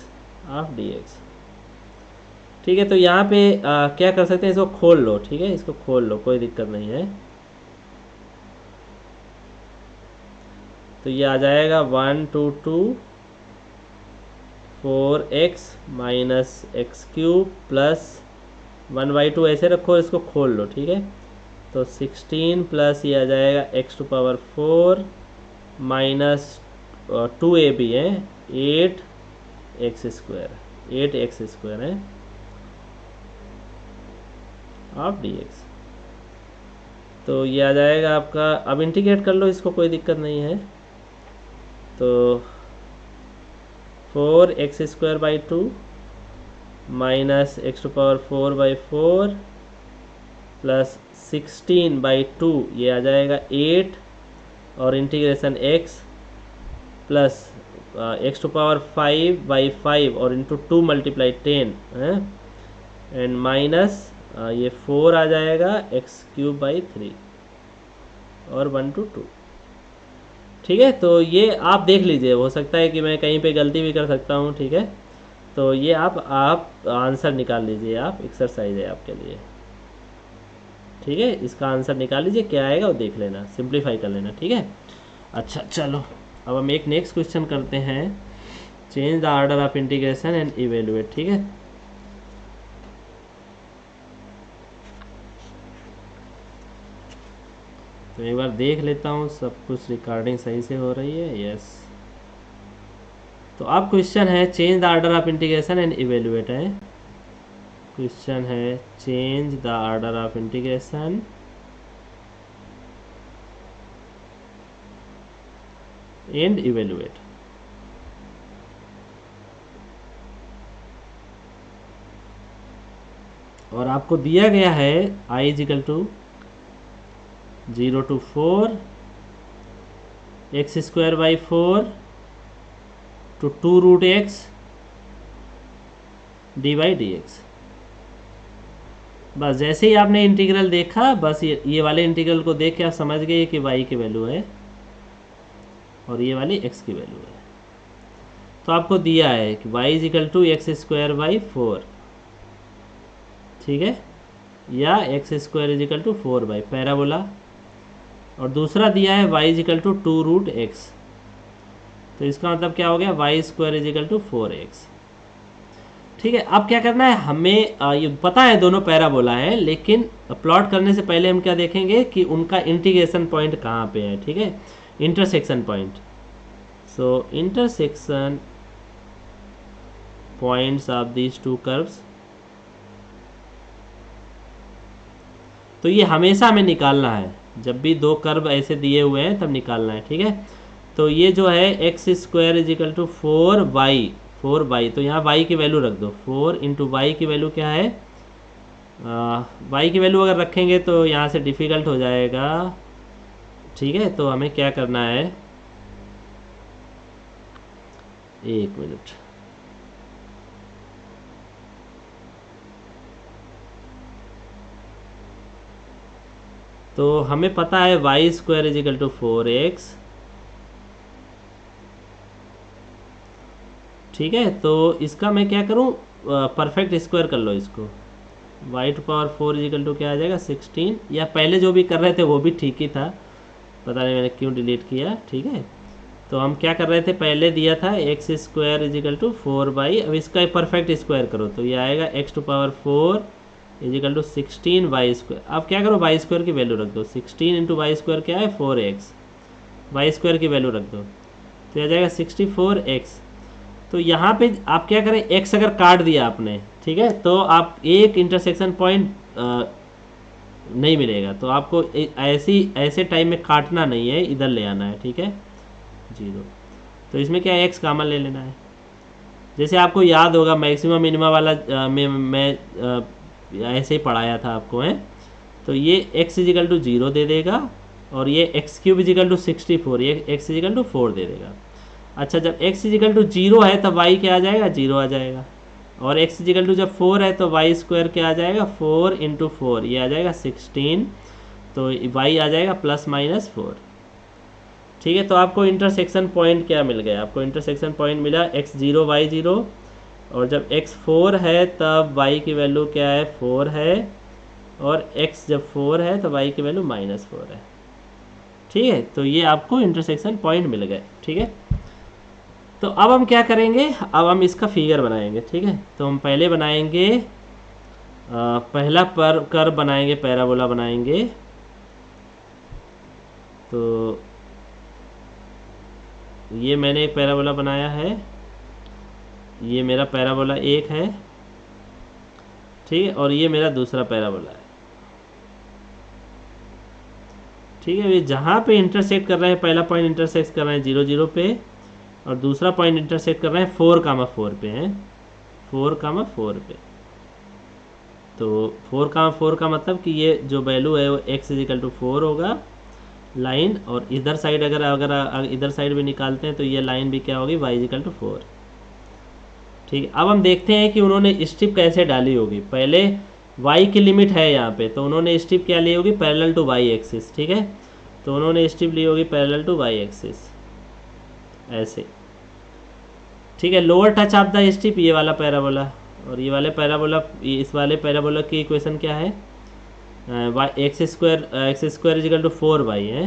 S1: ठीक है, तो यहाँ पे क्या कर सकते हैं, इसको खोल लो। ठीक है, इसको खोल लो, कोई दिक्कत नहीं है। तो ये आ जाएगा 1 to 2 4x minus x cube plus 1/2 ऐसे रखो, इसको खोल लो। ठीक है, तो 16 प्लस ये आ जाएगा x to power 4 minus 2ab है 8x स्क्वायर है ऑफ dx। तो ये आ जाएगा आपका, अब इंटीग्रेट कर लो इसको, कोई दिक्कत नहीं है। तो 4x square by 2 minus x to power 4/4 plus 16/2, ये आ जाएगा 8, और integration x plus x to power 5/5 और इंटू 2 मल्टीप्लाई 10 है, एंड माइनस ये 4 आ जाएगा x³ 3 और 1 to 2। ठीक है, तो ये आप देख लीजिए, हो सकता है कि मैं कहीं पे गलती भी कर सकता हूँ। ठीक है, तो ये आप आंसर निकाल लीजिए, आप एक्सरसाइज है आपके लिए। ठीक है, इसका आंसर निकाल लीजिए, क्या आएगा वो देख लेना, सिंप्लीफाई कर लेना। ठीक है, अच्छा चलो, अब हम एक नेक्स्ट क्वेश्चन करते हैं, change the order of integration and evaluate. ठीक है, तो एक बार देख लेता हूँ सब कुछ रिकॉर्डिंग सही से हो रही है। यस, तो अब क्वेश्चन है change the order of integration and evaluate है। क्वेश्चन है change the order of integration and evaluate. और आपको दिया गया है i = 0 to 4 x square by 4 to 2 root x dy/dx। बस जैसे ही आपने इंटीग्रल देखा, बस ये वाले इंटीग्रल को देख के आप समझ गए कि y की वैल्यू है और ये वाली x की वैल्यू है। तो आपको दिया है कि y = x स्क्वायर बाई 4, ठीक है, या x स्क्वायर = 4 पैराबोला, और दूसरा दिया है y = 2 रूट x। तो इसका मतलब क्या हो गया, y स्क्वायर = 4x। ठीक है, अब क्या करना है हमें, ये पता है दोनों पैराबोला है, लेकिन प्लॉट करने से पहले हम क्या देखेंगे कि उनका इंटीग्रेशन पॉइंट कहाँ पे है। ठीक है, intersection point. So intersection points of these two curves, तो ये हमेशा हमें निकालना है, जब भी दो कर्व ऐसे दिए हुए हैं तब निकालना है। ठीक है, तो ये जो है x स्क्वायर = 4y, तो यहाँ y की वैल्यू रख दो। 4 × y की वैल्यू क्या है, y की वैल्यू अगर रखेंगे तो यहाँ से डिफ़िकल्ट हो जाएगा। ठीक है, तो हमें क्या करना है, एक मिनट, तो हमें पता है y स्क्वायर = 4x। ठीक है, तो इसका मैं क्या करूं, परफेक्ट स्क्वायर कर लो इसको। y⁴ = क्या आ जाएगा 16, या पहले जो भी कर रहे थे वो भी ठीक ही था, पता नहीं मैंने क्यों डिलीट किया। ठीक है, तो हम क्या कर रहे थे, पहले दिया था x स्क्वायर = 4y, अब इसका परफेक्ट स्क्वायर करो तो ये आएगा x⁴ = 16y स्क्वायर। अब क्या करो, y स्क्वायर की वैल्यू रख दो, 16 × y स्क्वायर क्या है 4x, y स्क्वायर की वैल्यू रख दो तो आ जाएगा 64x। तो यहाँ पे आप क्या करें, x अगर काट दिया आपने, ठीक है, तो आप एक इंटरसेक्शन पॉइंट नहीं मिलेगा, तो आपको ऐसे टाइम में काटना नहीं है, इधर ले आना है। ठीक है, 0, तो इसमें क्या है x कॉमन ले लेना है, जैसे आपको याद होगा मैक्सिमम मिनिमम वाला मैं ऐसे ही पढ़ाया था आपको है। तो ये x इजिकल टू 0 दे देगा और ये एक्स क्यूब इजिकल टू 64, ये x इजिकल टू 4 दे देगा। अच्छा, जब x इजिकल टू 0 है तब y क्या आ जाएगा, 0 आ जाएगा। और x इजिकल टू जब 4 है तो वाई स्क्वायर क्या आ जाएगा, 4 इंटू 4, ये आ जाएगा 16, तो y आ जाएगा +-4। ठीक है, तो आपको इंटरसेक्शन पॉइंट क्या मिल गया, आपको इंटरसेक्शन पॉइंट मिला x0 y0, और जब x4 है तब y की वैल्यू क्या है, 4 है, और x जब 4 है तो y की वैल्यू -4 है। ठीक है, तो ये आपको इंटरसेक्शन पॉइंट मिल गए। ठीक है, तो अब हम क्या करेंगे, अब हम इसका फिगर बनाएंगे। ठीक है, तो हम पहले बनाएंगे पहला पर कर्व बनाएंगे, पैराबोला बनाएंगे। तो ये मैंने एक पैराबोला बनाया है, ये मेरा पैराबोला 1 है। ठीक है, और ये मेरा दूसरा पैराबोला है। ठीक है, ये जहाँ पे इंटरसेक्ट कर रहे हैं, पहला पॉइंट इंटरसेक्ट कर रहे हैं 0 0 पे, और दूसरा पॉइंट इंटरसेक्ट कर रहे हैं 4,4 पे हैं, 4,4 पे। तो 4,4 का मतलब कि ये जो वैल्यू है वो x इजिकल टू 4 होगा लाइन, और इधर साइड अगर इधर साइड भी निकालते हैं तो ये लाइन भी क्या होगी, y इजिकल टू 4। ठीक है, अब हम देखते हैं कि उन्होंने स्ट्रिप कैसे डाली होगी। पहले y की लिमिट है यहाँ पे, तो उन्होंने स्ट्रिप क्या ली होगी, पैरेलल टू y एक्सिस। ठीक है, तो उन्होंने स्ट्रिप ली होगी पैरेलल टू y एक्सिस ऐसे। ठीक है, lower touch of the strip ये वाला पैराबोला, और ये वाले पैराबोला, इस वाले पैराबोला की इक्वेशन क्या है, x square is equal to 4y है।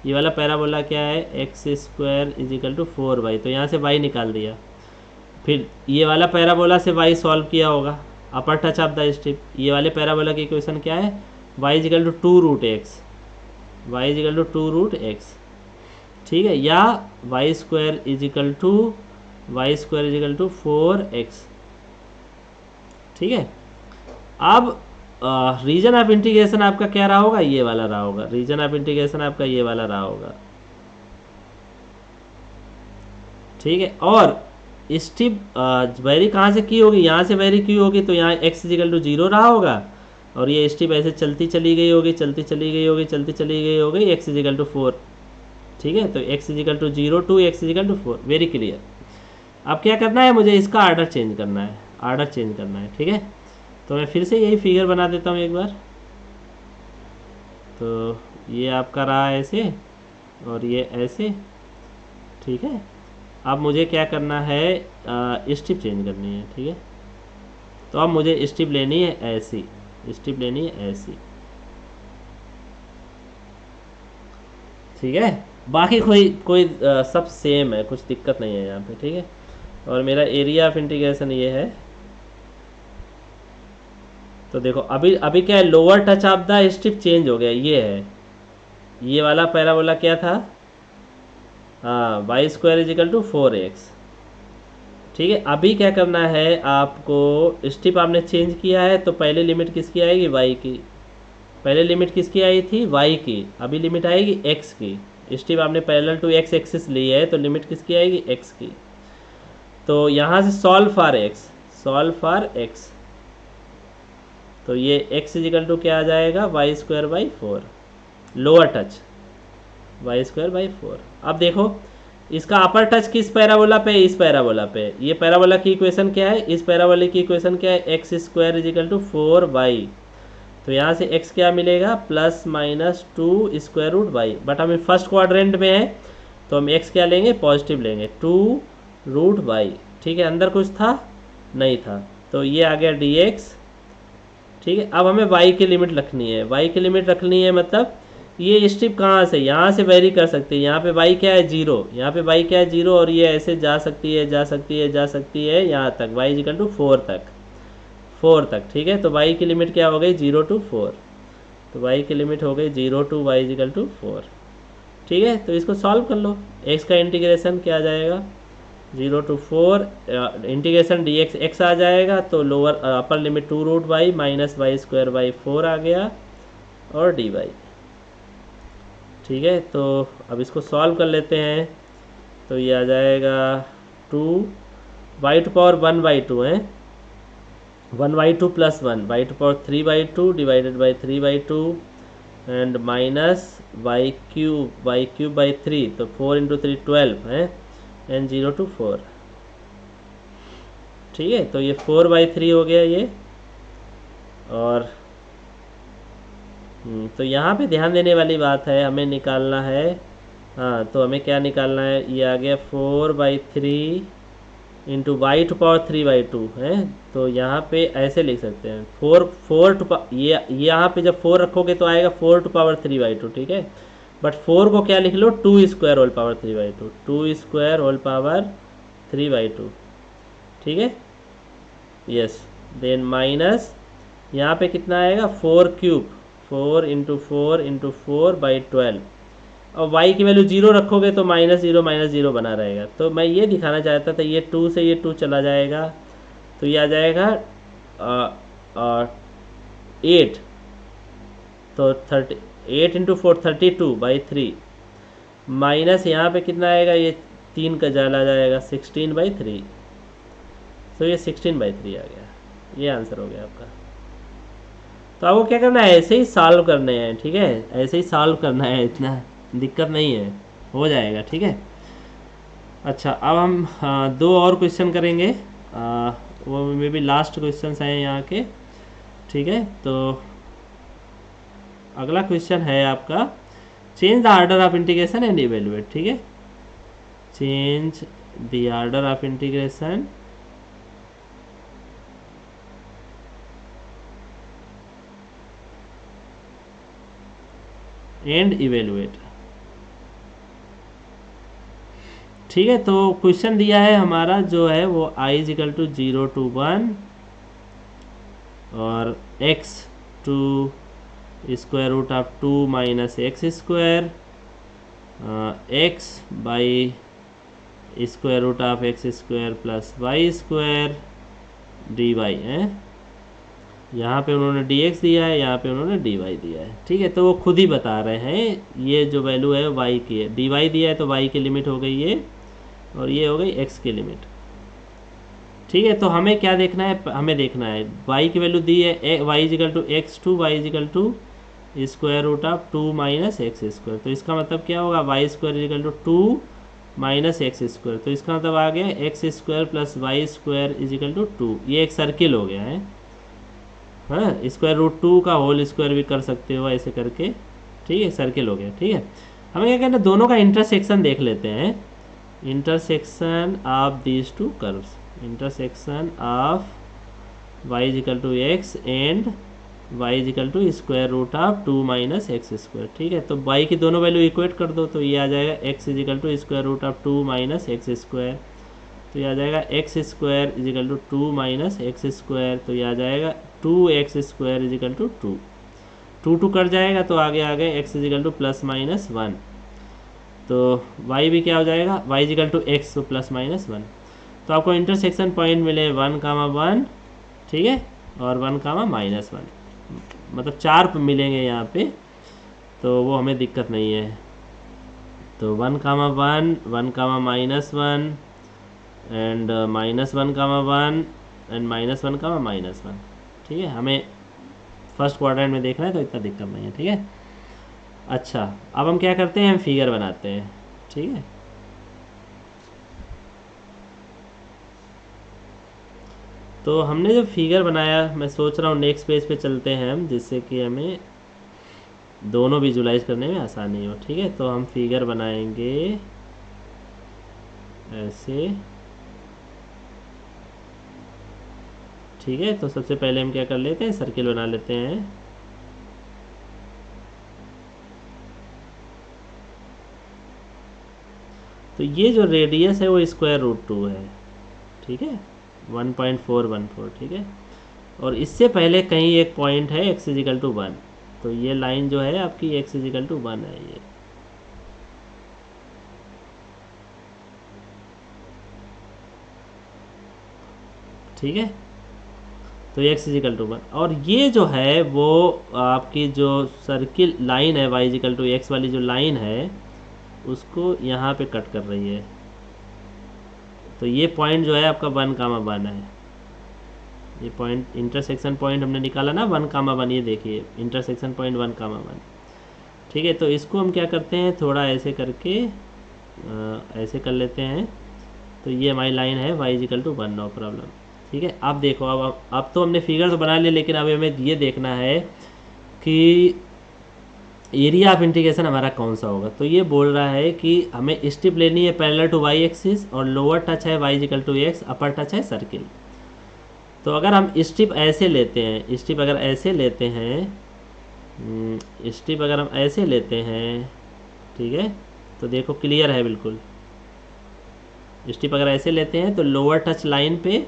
S1: ये वाला पैराबोला क्या है, x square is equal to 4y, तो यहाँ से y निकाल दिया। फिर ये वाला पैराबोला से y सॉल्व किया होगा, upper touch of the strip. ये वाले पैराबोला की इक्वेशन क्या है, y is equal to 2√x, y is equal to 2√x। ठीक है, या y square is equal to 4x। ठीक है, अब रीजन ऑफ इंटीग्रेशन आपका क्या रहा होगा, ये वाला रहा होगा, रीजन ऑफ इंटीग्रेशन आपका ये वाला रहा होगा। ठीक है, और स्ट्रिप वेरी कहाँ से की होगी, यहाँ से वेरी की होगी, तो यहाँ x इजिकल टू 0 रहा होगा, और ये स्ट्रिप ऐसे चलती चली गई होगी, चलती चली गई होगी, चलती चली गई होगी, x इजिकल टू 4। ठीक है, तो x is equal to 0 to x is equal to 4, very clear. अब क्या करना है, मुझे इसका आर्डर चेंज करना है, आर्डर चेंज करना है। ठीक है, तो मैं फिर से यही फिगर बना देता हूँ एक बार। तो ये आपका रहा ऐसे, और ये ऐसे। ठीक है, अब मुझे क्या करना है, स्ट्रिप चेंज करनी है। ठीक है, तो अब मुझे स्ट्रिप लेनी है ऐसी, स्ट्रिप लेनी है ऐसी। ठीक है, बाकी कोई सब सेम है, कुछ दिक्कत नहीं है यहाँ पे। ठीक है, और मेरा एरिया ऑफ इंटीग्रेशन ये है। तो देखो अभी क्या है, lower touch of the strip change हो गया, ये है, ये वाला पैराबोला क्या था, हाँ, y square is equal to 4x। ठीक है, अभी क्या करना है आपको, स्ट्रिप आपने चेंज किया है, तो पहले लिमिट किसकी आएगी, y की। पहले लिमिट किसकी आई थी, y की, अभी लिमिट आएगी x की। स्ट्रिप आपने पैरेलल टू x एक्सिस ली है, तो लिमिट किसकी आएगी, x की। तो यहाँ से solve for x, solve for x, तो ये x इजिकल टू क्या आ जाएगा, y square by 4, lower touch y square by 4। अब देखो इसका अपर टच किस पैराबोला पे, इस पैराबोला पे। ये पैराबोला की इक्वेशन क्या है, इस पैराबोला की इक्वेशन क्या है, x square is equal to 4y। तो यहाँ से x क्या मिलेगा, +-2 स्क्वायर रूट वाई, बट हम फर्स्ट क्वाड्रेंट में है तो हम x क्या लेंगे, पॉजिटिव लेंगे, 2√y। ठीक है, अंदर कुछ था नहीं था, तो ये आ गया dx। ठीक है, अब हमें y की लिमिट रखनी है, y की लिमिट रखनी है, मतलब ये स्ट्रिप कहाँ से, यहाँ से वेरी कर सकती है। यहाँ पे y क्या है, 0, यहाँ पे y क्या है, 0, और ये ऐसे जा सकती है, जा सकती है, जा सकती है यहाँ तक, y इजिकल टू 4 तक। ठीक है, तो y की लिमिट क्या हो गई, 0 टू 4, तो y की लिमिट हो गई 0 टू y इजिकल टू 4। ठीक है, तो इसको सॉल्व कर लो, x का इंटीग्रेशन क्या आ जाएगा, 0 टू 4 इंटीग्रेशन dx x आ जाएगा, तो lower upper limit 2√y minus y square by 4 आ गया, और dy। ठीक है, तो अब इसको सॉल्व कर लेते हैं, तो ये आ जाएगा 2 वाई टू पावर 1/2 है, 1/2 plus 1, y to power 3/2 divided by 3/2 and minus y cube by 3, तो 4 इंटू 3 12 है, एंड 0 to 4। ठीक है, तो ये 4/3 हो गया ये। और तो यहाँ पे ध्यान देने वाली बात है, हमें निकालना है, हाँ तो हमें क्या निकालना है, ये आ गया 4/3 इंटू वाई टू पावर 3/2 है। तो यहाँ पे ऐसे लिख सकते हैं, फोर टू ये यहाँ पे जब 4 रखोगे तो आएगा 4 टू पावर 3/2, ठीक है। बट 4 को क्या लिख लो, 2 square whole power 3/2, 2 square whole power 3/2, ठीक है। यस, देन माइनस यहाँ पे कितना आएगा, 4 क्यूब, 4 इंटू 4/12। और y की वैल्यू 0 रखोगे तो -0 बना रहेगा। तो मैं ये दिखाना चाहता था, ये 2 से ये 2 चला जाएगा, तो ये आ जाएगा 8, तो 8 इंटू 4 32/3, माइनस यहाँ पे कितना आएगा, ये 3 का चला जाएगा 16/3, तो ये 16/3 आ गया। ये आंसर हो गया आपका। तो आपको क्या करना है, ऐसे ही सॉल्व करने हैं, ठीक है, ऐसे ही सॉल्व करना है, इतना दिक्कत नहीं है, हो जाएगा, ठीक है। अच्छा, अब हम 2 और क्वेश्चन करेंगे, वो मे बी लास्ट क्वेश्चन हैं यहाँ के, ठीक है। तो अगला क्वेश्चन है आपका, change the order of integration and evaluate, ठीक है। Change the order of integration and evaluate, ठीक है। तो क्वेश्चन दिया है हमारा जो है वो i = 0 to 1 और x to square root of 2 minus x square, x by square root of x square plus y square dy है। यहाँ पे उन्होंने dx दिया है, यहाँ पे उन्होंने dy दिया है, ठीक है। तो वो खुद ही बता रहे हैं, ये जो वैल्यू है y की है, dy दिया है तो y की लिमिट हो गई ये, और ये हो गई x की लिमिट, ठीक है। तो हमें क्या देखना है, हमें देखना है y की वैल्यू दी है, y = x2, y = square root of 2 minus x square. तो इसका मतलब क्या होगा, y² = 2 माइनस एक्स स्क्वायर। तो इसका मतलब आ गया x² प्लस y² = 2। ये एक सर्किल हो गया है, हाँ, √2 का होल स्क्वायर भी कर सकते हो ऐसे करके, ठीक है, सर्किल हो गया, ठीक है। हमें क्या करना है, दोनों का इंटरसेक्शन देख लेते हैं, intersection of these two curves, intersection of y = x and y = square root of 2 minus x square, ठीक है। तो y की दोनों वैल्यू इक्वेट कर दो, तो ये आ जाएगा x = square root of 2 minus x square, तो ये आ जाएगा x² = 2 माइनस एक्स स्क्वायर, तो ये आ जाएगा 2x² = 2, 2 कट जाएगा तो आगे आ गए x = ±1, तो y भी क्या हो जाएगा, y = x, तो ±1। तो आपको इंटरसेक्शन पॉइंट मिले 1, 1, ठीक है, और 1, -1, मतलब 4 मिलेंगे यहाँ पे, तो वो हमें दिक्कत नहीं है। तो 1, 1, 1, -1 एंड -1, 1 एंड -1, -1, ठीक है। हमें फर्स्ट क्वाड्रेंट में देखना है, तो इतना दिक्कत नहीं है, ठीक है। अच्छा, अब हम क्या करते हैं, हम फिगर बनाते हैं, ठीक है। तो हमने जो फिगर बनाया, मैं सोच रहा हूँ नेक्स्ट पेज पे चलते हैं हम, जिससे कि हमें दोनों विजुलाइज करने में आसानी हो, ठीक है। तो हम फिगर बनाएंगे ऐसे, ठीक है। तो सबसे पहले हम क्या कर लेते हैं, सर्किल बना लेते हैं, तो ये जो रेडियस है वो √2 है, ठीक है, 1.414, ठीक है। और इससे पहले कहीं एक पॉइंट है x = 1, तो ये लाइन जो है आपकी x = 1 है ये, ठीक है। तो x = 1, और ये जो है वो आपकी जो सर्किल लाइन है y = x वाली जो लाइन है, उसको यहाँ पे कट कर रही है, तो ये पॉइंट जो है आपका 1,1 है। ये पॉइंट इंटरसेक्शन पॉइंट हमने निकाला ना 1,1, ये देखिए इंटरसेक्शन पॉइंट 1,1। ठीक है, तो इसको हम क्या करते हैं, थोड़ा ऐसे करके ऐसे कर लेते हैं। तो ये हमारी लाइन है y=1, नो प्रॉब्लम। ठीक है, अब देखो, अब तो हमने फिगर तो बना लिया, लेकिन अब हमें ये देखना है कि एरिया ऑफ इंटीग्रेशन हमारा कौन सा होगा। तो ये बोल रहा है कि हमें स्ट्रिप लेनी है पैरेलल टू y एक्सिस, और लोअर टच है y=x, अपर टच है सर्किल। तो अगर हम स्ट्रिप ऐसे लेते हैं, स्ट्रिप अगर ऐसे लेते हैं, स्ट्रिप अगर हम ऐसे लेते हैं, ठीक है, तो देखो क्लियर है बिल्कुल। स्ट्रिप अगर ऐसे लेते हैं तो लोअर टच लाइन पे,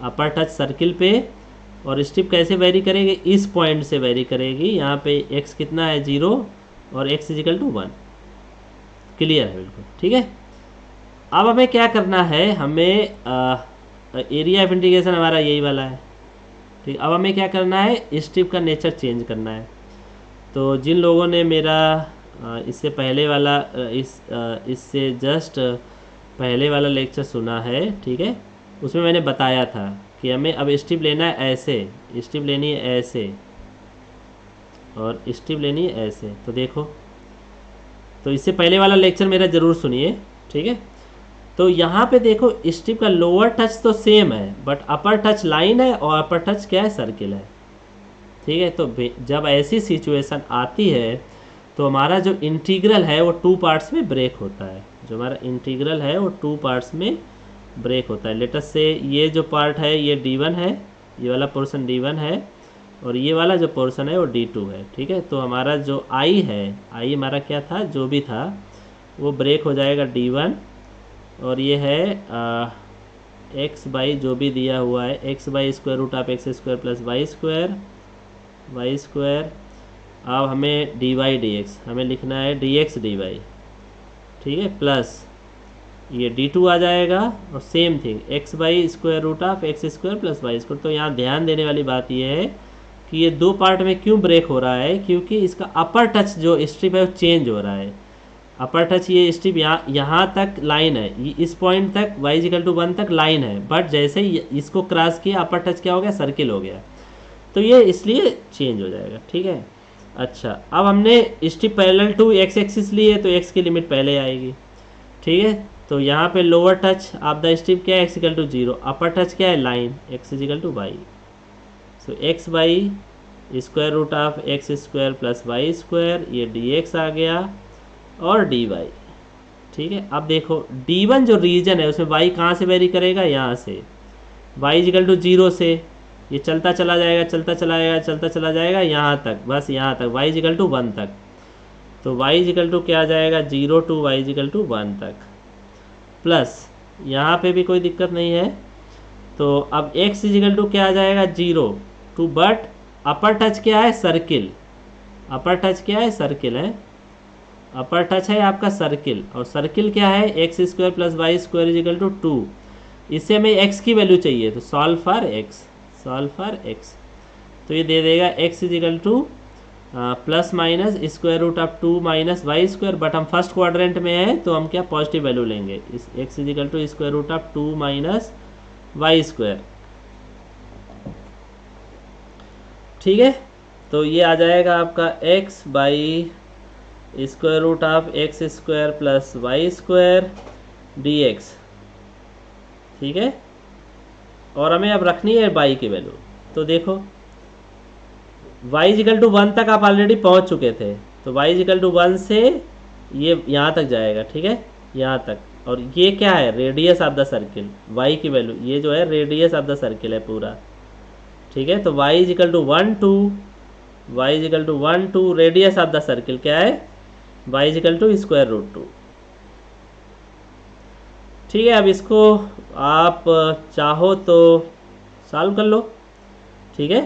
S1: अपर टच सर्किल पे, और स्ट्रिप कैसे वेरी करेगी, इस पॉइंट से वेरी करेगी। यहाँ पे x कितना है 0 और x=1। क्लियर है बिल्कुल। ठीक है, अब हमें क्या करना है, हमें एरिया ऑफ इंटीग्रेशन हमारा यही वाला है। ठीक, अब हमें क्या करना है, स्ट्रिप का नेचर चेंज करना है। तो जिन लोगों ने मेरा इससे पहले वाला इससे जस्ट पहले वाला लेक्चर सुना है, ठीक है, उसमें मैंने बताया था कि हमें अब स्ट्रिप लेना है ऐसे, स्ट्रिप लेनी है ऐसे, और स्ट्रिप लेनी है ऐसे। तो देखो, तो इससे पहले वाला लेक्चर मेरा ज़रूर सुनिए। ठीक है, तो यहाँ पे देखो स्ट्रिप का लोअर टच तो सेम है, बट अपर टच लाइन है और अपर टच क्या है, सर्किल है। ठीक है, तो जब ऐसी सिचुएशन आती है तो हमारा जो इंटीग्रल है वो 2 पार्ट्स में ब्रेक होता है। जो हमारा इंटीग्रल है वो 2 पार्ट्स में ब्रेक होता है। लेटस से ये जो पार्ट है ये D1 है, ये वाला पोर्शन D1 है, और ये वाला जो पोर्शन है वो D2 है। ठीक है, तो हमारा जो I है, I हमारा क्या था, जो भी था वो ब्रेक हो जाएगा D1, और ये है x बाई जो भी दिया हुआ है, x/√x² + y²। अब हमें dy dx हमें लिखना है dx dy। ठीक है, प्लस ये d2 आ जाएगा, और सेम थिंग x/√x² + y²। तो यहाँ ध्यान देने वाली बात ये है कि ये 2 पार्ट में क्यों ब्रेक हो रहा है, क्योंकि इसका अपर टच जो स्ट्रिप है वो चेंज हो रहा है। अपर टच ये स्ट्रिप यहाँ तक लाइन है, इस पॉइंट तक y=1 तक लाइन है, बट जैसे ही इसको क्रॉस किया अपर टच क्या हो गया, सर्किल हो गया। तो ये इसलिए चेंज हो जाएगा। ठीक है, अच्छा, अब हमने strip parallel to x axis ली है, तो x की लिमिट पहले आएगी। ठीक है, तो यहाँ पे lower touch of the strip क्या है, x=0, अपर टच क्या है, लाइन, x=y। सो x/√x² + y², ये dx आ गया, और dy। ठीक है, अब देखो D1 जो रीजन है उसमें y कहाँ से वेरी करेगा, यहाँ से, y=0 से ये चलता चला जाएगा, चलता चला जाएगा, चलता चला जाएगा यहाँ तक, बस यहाँ तक, y=1 तक। तो y क्या आ जाएगा, 0 to y=1 तक, प्लस यहाँ पे भी कोई दिक्कत नहीं है। तो अब x क्या आ जाएगा, 0 to, बट अपर टच क्या है, सर्किल, अपर टच क्या है, सर्किल है, अपर टच है आपका सर्किल, और सर्किल क्या है, x² + y² 2। इससे हमें x की वैल्यू चाहिए, तो solve for x, solve for x। तो ये दे देगा x ±2 - y², बट हम फर्स्ट क्वाड्रेंट में है तो हम क्या पॉजिटिव वैल्यू लेंगे, इस x √2 - y²। ठीक है, तो ये आ जाएगा आपका x/√x² + y² dx। ठीक है, और हमें अब रखनी है y की वैल्यू। तो देखो y=1 तक आप ऑलरेडी पहुंच चुके थे, तो y=1 से ये यहाँ तक जाएगा। ठीक है, यहाँ तक, और ये क्या है, radius of the circle, y की वैल्यू, ये जो है रेडियस ऑफ द सर्किल है पूरा। ठीक है, तो y=1 to radius of the circle क्या है, y=√2। ठीक है, अब इसको आप चाहो तो सॉल्व कर लो। ठीक है,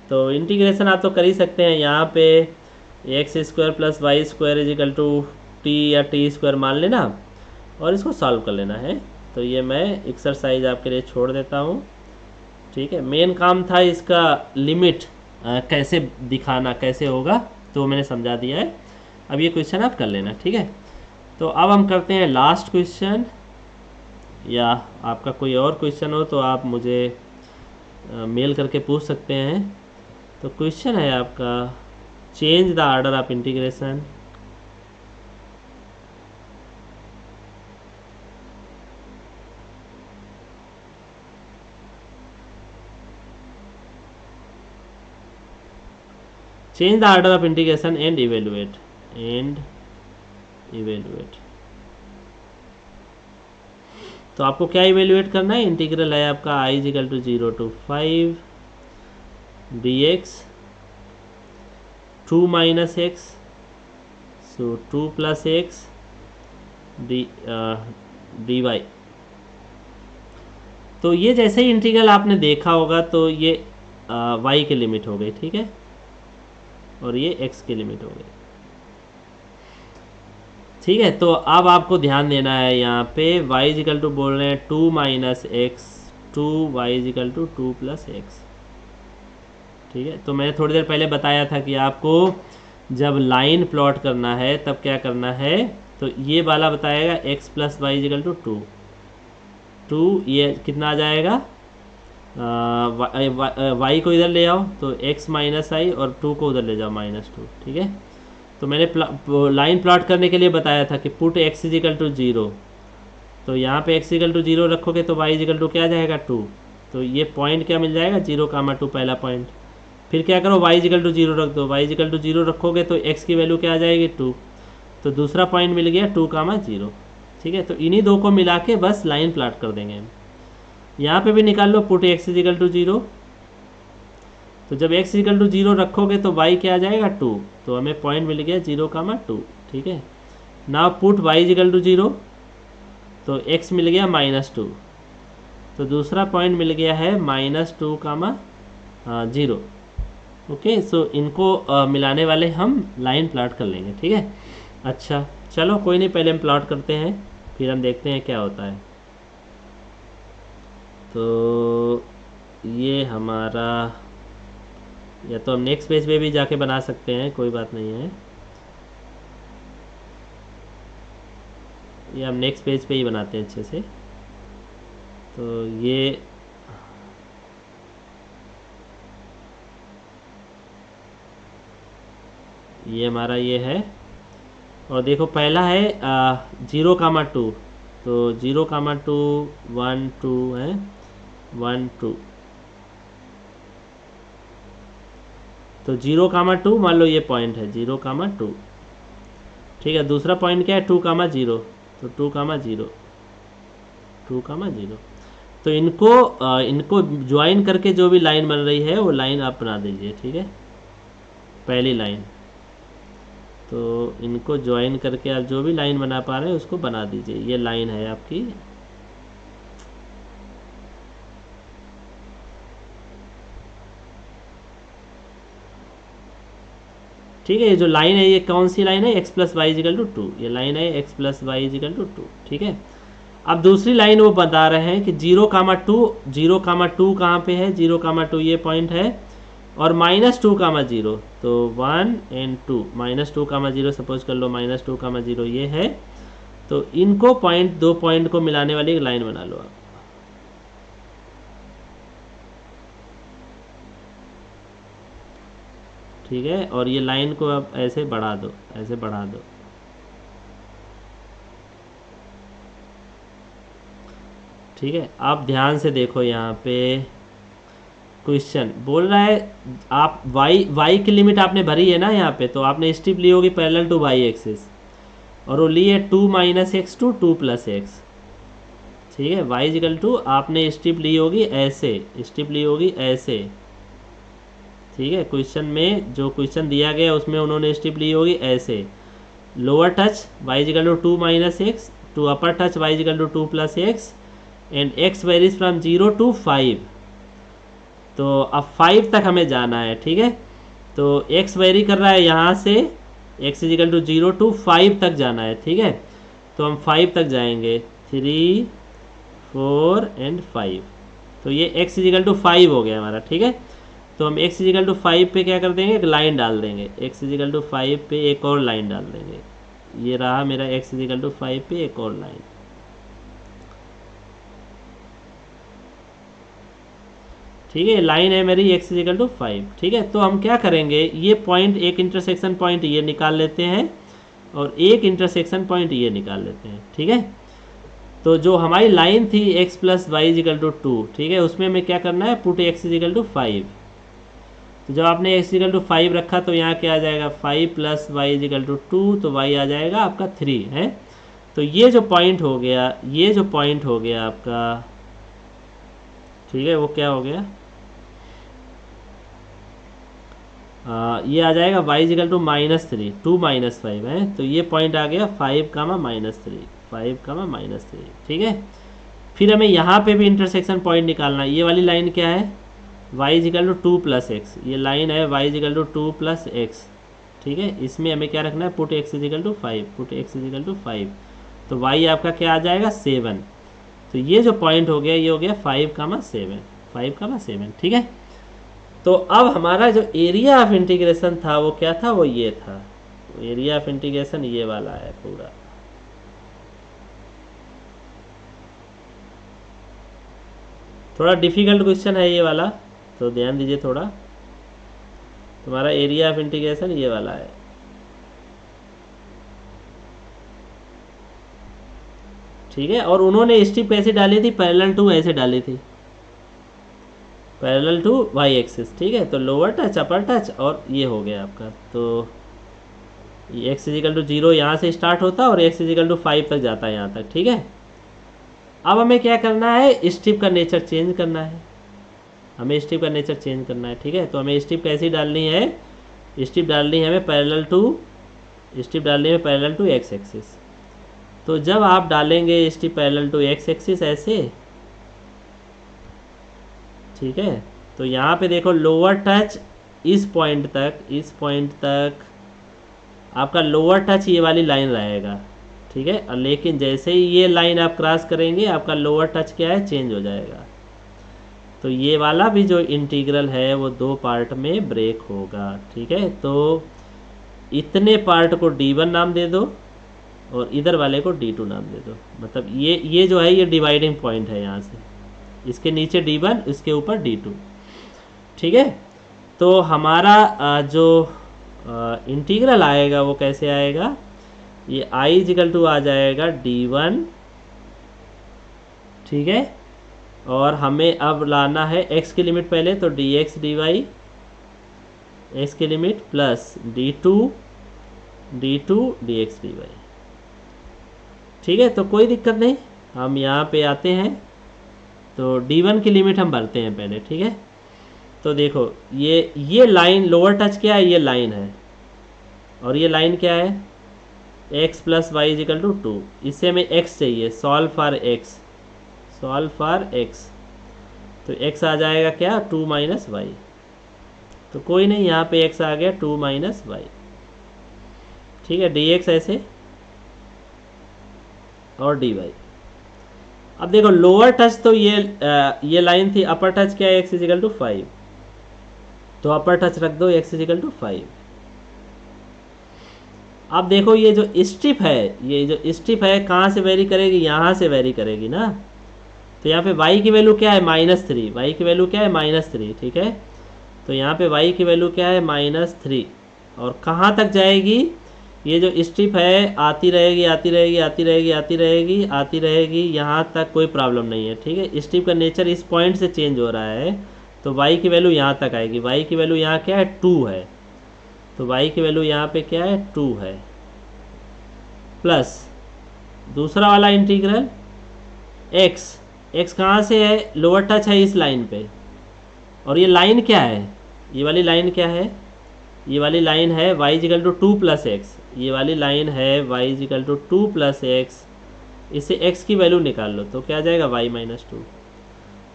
S1: तो इंटीग्रेशन आप तो कर ही सकते हैं। यहाँ पे x² + y² t या t² मान लेना, और इसको सॉल्व कर लेना है। तो ये मैं एक्सरसाइज आपके लिए छोड़ देता हूँ। ठीक है, मेन काम था इसका लिमिट कैसे दिखाना, कैसे होगा, तो मैंने समझा दिया है। अब ये क्वेश्चन आप कर लेना। ठीक है, तो अब हम करते हैं लास्ट क्वेश्चन। या आपका कोई और क्वेश्चन हो तो आप मुझे मेल करके पूछ सकते हैं। तो क्वेश्चन है आपका, change the order of integration change the order of integration and evaluate तो आपको क्या इवेल्युएट करना है? इंटीग्रल है आपका i is equal to 0 to 5 dx 2 minus x, so 2 plus x dy। तो ये जैसे ही इंटीग्रल आपने देखा होगा तो ये y के लिमिट हो गई, ठीक है, और ये x की लिमिट हो गई, ठीक है। तो अब आपको ध्यान देना है यहाँ पे y इजिकल टू बोल रहे हैं 2 minus x 2 y is equal to 2 plus x, ठीक है। तो मैंने थोड़ी देर पहले बताया था कि आपको जब लाइन प्लॉट करना है तब क्या करना है, तो ये वाला बताएगा x plus y is equal to 2 ये कितना आ जाएगा, y को इधर ले आओ तो x माइनस आई और 2 को उधर ले जाओ -2, ठीक है। तो मैंने लाइन प्लॉट करने के लिए बताया था कि पुट x इजिकल टू 0, तो यहाँ पे x इजिकल टू 0 रखोगे तो y इजिकल टू क्या जाएगा 2, तो ये पॉइंट क्या मिल जाएगा 0, 2 पहला पॉइंट। फिर क्या करो y इजिकल टू 0 रख दो, y इजिकल टू 0 रखोगे तो x की वैल्यू क्या आ जाएगी 2, तो दूसरा पॉइंट मिल गया 2, 0, ठीक है। तो इन्हीं दो को मिला के बस लाइन प्लॉट कर देंगे हम। यहाँ पे भी निकाल लो पुट x इजिकल टू 0, तो जब x इजिकल टू 0 रखोगे तो y क्या आ जाएगा 2, तो हमें पॉइंट मिल गया 0, 2, ठीक है। Now put y is equal to 0, तो x मिल गया -2, तो दूसरा पॉइंट मिल गया है -2, 0। ओके, सो इनको मिलाने वाले हम लाइन प्लॉट कर लेंगे, ठीक है। अच्छा चलो कोई नहीं, पहले हम प्लॉट करते हैं फिर हम देखते हैं क्या होता है। तो ये हमारा, या तो हम नेक्स्ट पेज पे भी जाके बना सकते हैं, कोई बात नहीं है, ये हम नेक्स्ट पेज पे ही बनाते हैं अच्छे से। तो ये हमारा ये है, और देखो पहला है 0, 2, तो 0, 2 1 2 है 1 2, तो 0, 2 मान लो ये पॉइंट है 0, 2, ठीक है। दूसरा पॉइंट क्या है 2, 0, तो 2, 0, 2, 0। तो इनको ज्वाइन करके जो भी लाइन बन रही है वो लाइन आप बना दीजिए, ठीक है, पहली लाइन। तो इनको ज्वाइन करके आप जो भी लाइन बना पा रहे हैं उसको बना दीजिए, ये लाइन है आपकी। ठीक है, ये जो लाइन है ये कौन सी लाइन है, x plus y is equal to 2, ये लाइन है x plus y is equal to 2, ठीक है। अब दूसरी लाइन वो बता रहे हैं कि 0, 2 कहाँ पे है, 0, 2 ये पॉइंट है, और -2, 0, तो 1 and 2, -2, 0 सपोज कर लो, -2, 0 ये है। तो इनको दो पॉइंट को मिलाने वाली एक लाइन बना लो आप, ठीक है। और ये लाइन को आप ऐसे बढ़ा दो, ऐसे बढ़ा दो, ठीक है। आप ध्यान से देखो, यहाँ पे क्वेश्चन बोल रहा है आप y की लिमिट आपने भरी है ना यहाँ पे, तो आपने स्ट्रिप ली होगी पैरेलल टू y एक्सिस, और वो ली है 2 - x टू 2 + x, ठीक है। y इजिकल टू आपने स्ट्रिप ली होगी ऐसे, स्ट्रिप ली होगी ऐसे, ठीक है। क्वेश्चन में जो क्वेश्चन दिया गया उसमें उन्होंने स्ट्रिप ली होगी ऐसे, lower touch y is equal to 2 - x to upper touch y is equal to 2 + x and x varies from 0 to 5। तो अब 5 तक हमें जाना है, ठीक है। तो x वेरी कर रहा है यहाँ से, x इजिकल टू 0 to 5 तक जाना है, ठीक है। तो हम 5 तक जाएंगे, 3 4 and 5, तो ये x इजिकल टू 5 हो गया हमारा, ठीक है। तो हम x इजिकल टू 5 पे क्या कर देंगे, एक लाइन डाल देंगे, x इजिकल टू 5 पे एक और लाइन डाल देंगे, ये रहा मेरा x इजिकल टू 5 पे एक और लाइन, ठीक है, लाइन है मेरी x इजिकल टू 5। ठीक है, तो हम क्या करेंगे, ये पॉइंट, एक इंटरसेक्शन पॉइंट ये निकाल लेते हैं और एक इंटरसेक्शन पॉइंट ये निकाल लेते हैं। ठीक है, तो जो हमारी लाइन थी x plus y is equal to 2, ठीक है, उसमें हमें क्या करना है, पुट x इजिकल टू 5। तो जब आपने x इजिकल टू 5 रखा तो यहाँ क्या आ जाएगा, 5 प्लस वाई इजिकल टू 2, तो y आ जाएगा आपका 3 है। तो ये जो पॉइंट हो गया, ये जो पॉइंट हो गया आपका, ठीक है, वो क्या हो गया, ये आ जाएगा y इजिकल टू -3, 2 - 5 है। तो ये पॉइंट आ गया 5, -3, 5, -3। ठीक है, फिर हमें यहाँ पे भी इंटरसेक्शन पॉइंट निकालना है। ये वाली लाइन क्या है, y इजिकल टू 2 + x, ये लाइन है y इजिकल टू 2 + x। ठीक है, इसमें हमें क्या रखना है, put x is equal to 5, put x is equal to 5। तो y आपका क्या आ जाएगा, 7। तो ये जो पॉइंट हो गया, ये हो गया 5, 7। ठीक है, तो अब हमारा जो एरिया ऑफ इंटीग्रेशन था वो क्या था, वो ये था। एरिया ऑफ इंटीग्रेशन ये वाला है पूरा। थोड़ा डिफिकल्ट क्वेश्चन है ये वाला, तो ध्यान दीजिए थोड़ा। तुम्हारा एरिया ऑफ इंटीग्रेशन ये वाला है। ठीक है, और उन्होंने स्ट्रिप कैसे डाली थी, पैरेलल टू ऐसे डाली थी, पैरेलल टू वाई एक्सिस। ठीक है, तो लोअर टच, अपर टच, और ये हो गया आपका। तो x इजिकल टू 0 यहाँ से स्टार्ट होता है और x इजिकल टू 5 तक जाता है यहाँ तक। ठीक है, अब हमें क्या करना है, स्ट्रिप का नेचर चेंज करना है, हमें स्ट्रिप का नेचर चेंज करना है। ठीक है, तो हमें स्ट्रिप कैसी डालनी है, स्ट्रिप डालनी है हमें पैरेलल टू, स्ट्रिप डालनी है पैरेलल टू x एक्सिस। तो जब आप डालेंगे strip parallel to x axis ऐसे, ठीक है, तो यहाँ पे देखो लोअर टच इस पॉइंट तक, इस पॉइंट तक आपका लोअर टच ये वाली लाइन रहेगा। ठीक है, और लेकिन जैसे ही ये लाइन आप क्रॉस करेंगे, आपका लोअर टच क्या है, चेंज हो जाएगा। तो ये वाला भी जो इंटीग्रल है वो 2 पार्ट में ब्रेक होगा। ठीक है, तो इतने पार्ट को D1 नाम दे दो और इधर वाले को D2 नाम दे दो। मतलब ये जो है, ये डिवाइडिंग पॉइंट है यहाँ से, इसके नीचे D1, इसके ऊपर D2। ठीक है, तो हमारा जो इंटीग्रल आएगा वो कैसे आएगा, ये I इजिकल टू आ जाएगा D1। ठीक है, और हमें अब लाना है x की लिमिट पहले, तो dx dy, x की limit plus d2 dx dy। ठीक है, तो कोई दिक्कत नहीं, हम यहाँ पे आते हैं। तो d1 की लिमिट हम भरते हैं पहले। ठीक है, तो देखो ये लाइन लोअर टच क्या है, ये लाइन है, और ये लाइन क्या है, x plus y is equal to 2। इससे हमें x चाहिए, solve for x, solve for x। तो x आ जाएगा क्या, 2 - y। तो कोई नहीं, यहाँ पे x आ गया 2 - y। ठीक है, dx ऐसे और dy। अब देखो लोअर टच तो ये लाइन थी, अपर टच क्या है, x इजिकल टू 5। तो अपर टच रख दो x इजिकल टू 5। अब देखो ये जो स्ट्रिप है, ये जो स्ट्रिप है कहाँ से वेरी करेगी, यहाँ से वेरी करेगी ना। तो यहाँ पे y की वैल्यू क्या है, -3, y की वैल्यू क्या है, -3। ठीक है, तो यहाँ पे y की वैल्यू क्या है, -3। और कहाँ तक जाएगी, ये जो स्ट्रिप है आती रहेगी, आती रहेगी, आती रहेगी, आती रहेगी, आती रहेगी, यहाँ तक कोई प्रॉब्लम नहीं है। ठीक है, स्ट्रिप का नेचर इस पॉइंट से चेंज हो रहा है, तो y की वैल्यू यहाँ तक आएगी। y की वैल्यू यहाँ क्या है, 2 है, तो y की वैल्यू यहाँ पे क्या है, 2 है। प्लस दूसरा वाला इंटीग्रल x कहाँ से है, लोअर टच है इस लाइन पे, और ये लाइन क्या है, ये वाली लाइन क्या है, ये वाली लाइन है y इजिकल टू 2 + x। ये वाली लाइन है y इजिकल टू 2 + x। इससे x की वैल्यू निकाल लो, तो क्या आ जाएगा, y - 2।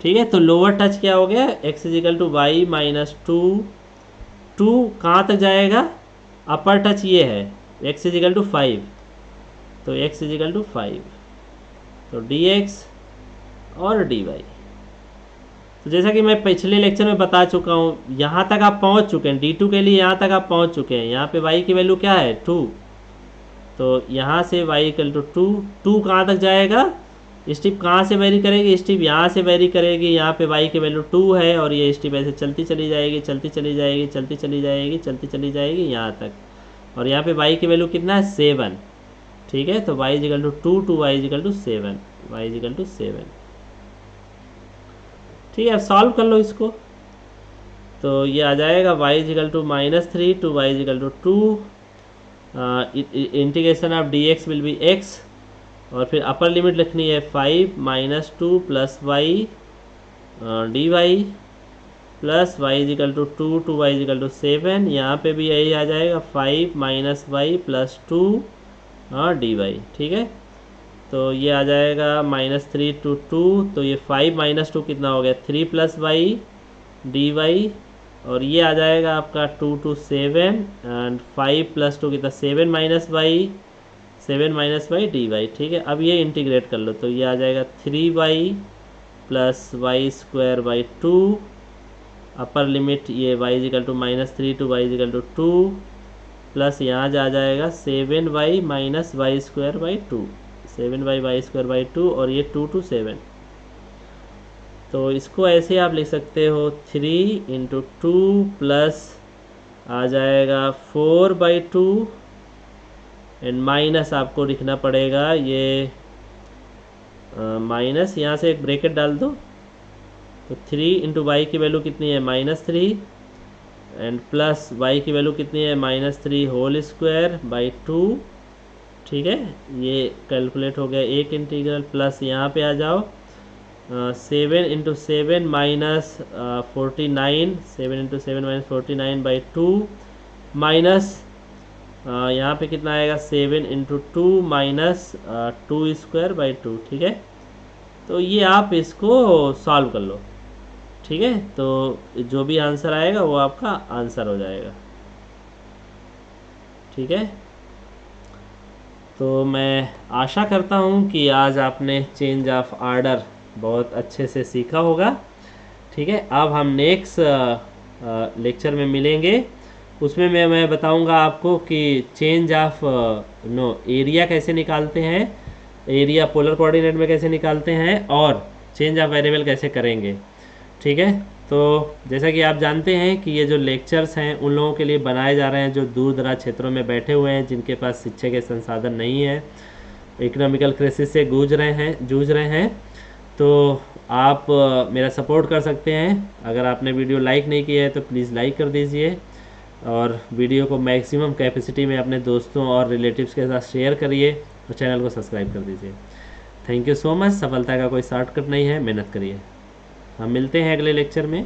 S1: ठीक है, तो लोअर टच क्या हो गया, x इजिकल टू y - 2। 2 कहाँ तक जाएगा, अपर टच ये है, x इजिकल टू 5, तो x इजिकल टू 5, तो dx और dy। तो जैसा कि मैं पिछले लेक्चर में बता चुका हूँ, यहाँ तक आप पहुँच चुके हैं, D2 के लिए यहाँ तक आप पहुँच चुके हैं। यहाँ पे y की वैल्यू क्या है, 2, तो यहाँ से y इक्वल टू 2। 2 कहाँ तक जाएगा, स्टेप कहाँ से वेरी करेगी, स्टेप यहाँ से वेरी करेगी। यहाँ पे y की वैल्यू 2 है और ये स्टेप ऐसे चलती चली जाएगी, चलती चली जाएगी, चलती चली जाएगी, चलती चली जाएगी यहाँ तक। और यहाँ पे y की वैल्यू कितना है, 7। ठीक है, तो y is equal to 2 to y is equal to 7, y is equal to 7। ठीक है, अब सॉल्व कर लो इसको। तो ये आ जाएगा y is equal to -3 to y is equal to 2, integration of dx will be x, और फिर अपर लिमिट लिखनी है 5 - 2 plus y dy plus y is equal to 2 to y is equal to 7। यहाँ पे भी यही आ जाएगा 5 - y प्लस 2 dy। ठीक है, तो ये आ जाएगा -3 टू 2, तो ये 5 - 2 कितना हो गया, 3 प्लस y dy, और ये आ जाएगा आपका 2 टू 7 एंड 5 प्लस 2 कितना, 7 माइनस y dy। ठीक है, अब ये इंटीग्रेट कर लो, तो ये आ जाएगा 3y plus y square by 2, upper limit ये y is equal to -3 to y is equal to 2, plus यहाँ जा जाएगा 7y minus y square by 2, 7y y square by 2, और ये 2 टू 7। तो इसको ऐसे आप लिख सकते हो 3 इंटू 2 प्लस आ जाएगा 4/2 एंड माइनस आपको लिखना पड़ेगा ये माइनस, यहाँ से एक ब्रैकेट डाल दो। तो 3 इंटू वाई की वैल्यू कितनी है, -3 एंड प्लस y की वैल्यू कितनी है, -3 होल स्क्वायर बाई 2। ठीक है, ये कैलकुलेट हो गया एक इंटीग्रल। प्लस यहाँ पे आ जाओ 7 into 7 minus 49, 7 into 7 minus 49 by 2, minus यहाँ पे कितना आएगा 7 इंटू 2 माइनस 2 स्क्वायर बाई 2। ठीक है, तो ये आप इसको सॉल्व कर लो। ठीक है, तो जो भी आंसर आएगा वो आपका आंसर हो जाएगा। ठीक है, तो मैं आशा करता हूँ कि आज आपने चेंज ऑफ आर्डर बहुत अच्छे से सीखा होगा। ठीक है, अब हम नेक्स्ट लेक्चर में मिलेंगे। उसमें मैं बताऊंगा आपको कि चेंज ऑफ एरिया कैसे निकालते हैं, एरिया पोलर कोऑर्डिनेट में कैसे निकालते हैं, और चेंज ऑफ वेरिएबल कैसे करेंगे। ठीक है, तो जैसा कि आप जानते हैं कि ये जो लेक्चर्स हैं उन लोगों के लिए बनाए जा रहे हैं जो दूर दराज क्षेत्रों में बैठे हुए हैं, जिनके पास शिक्षा के संसाधन नहीं है, इकोनॉमिकल क्राइसिस से जूझ रहे हैं। तो आप मेरा सपोर्ट कर सकते हैं। अगर आपने वीडियो लाइक नहीं किया है तो प्लीज़ लाइक कर दीजिए, और वीडियो को मैक्सिमम कैपेसिटी में अपने दोस्तों और रिलेटिव्स के साथ शेयर करिए, और चैनल को सब्सक्राइब कर दीजिए। Thank you so much. सफलता का कोई शॉर्टकट नहीं है, मेहनत करिए। हम मिलते हैं अगले लेक्चर में।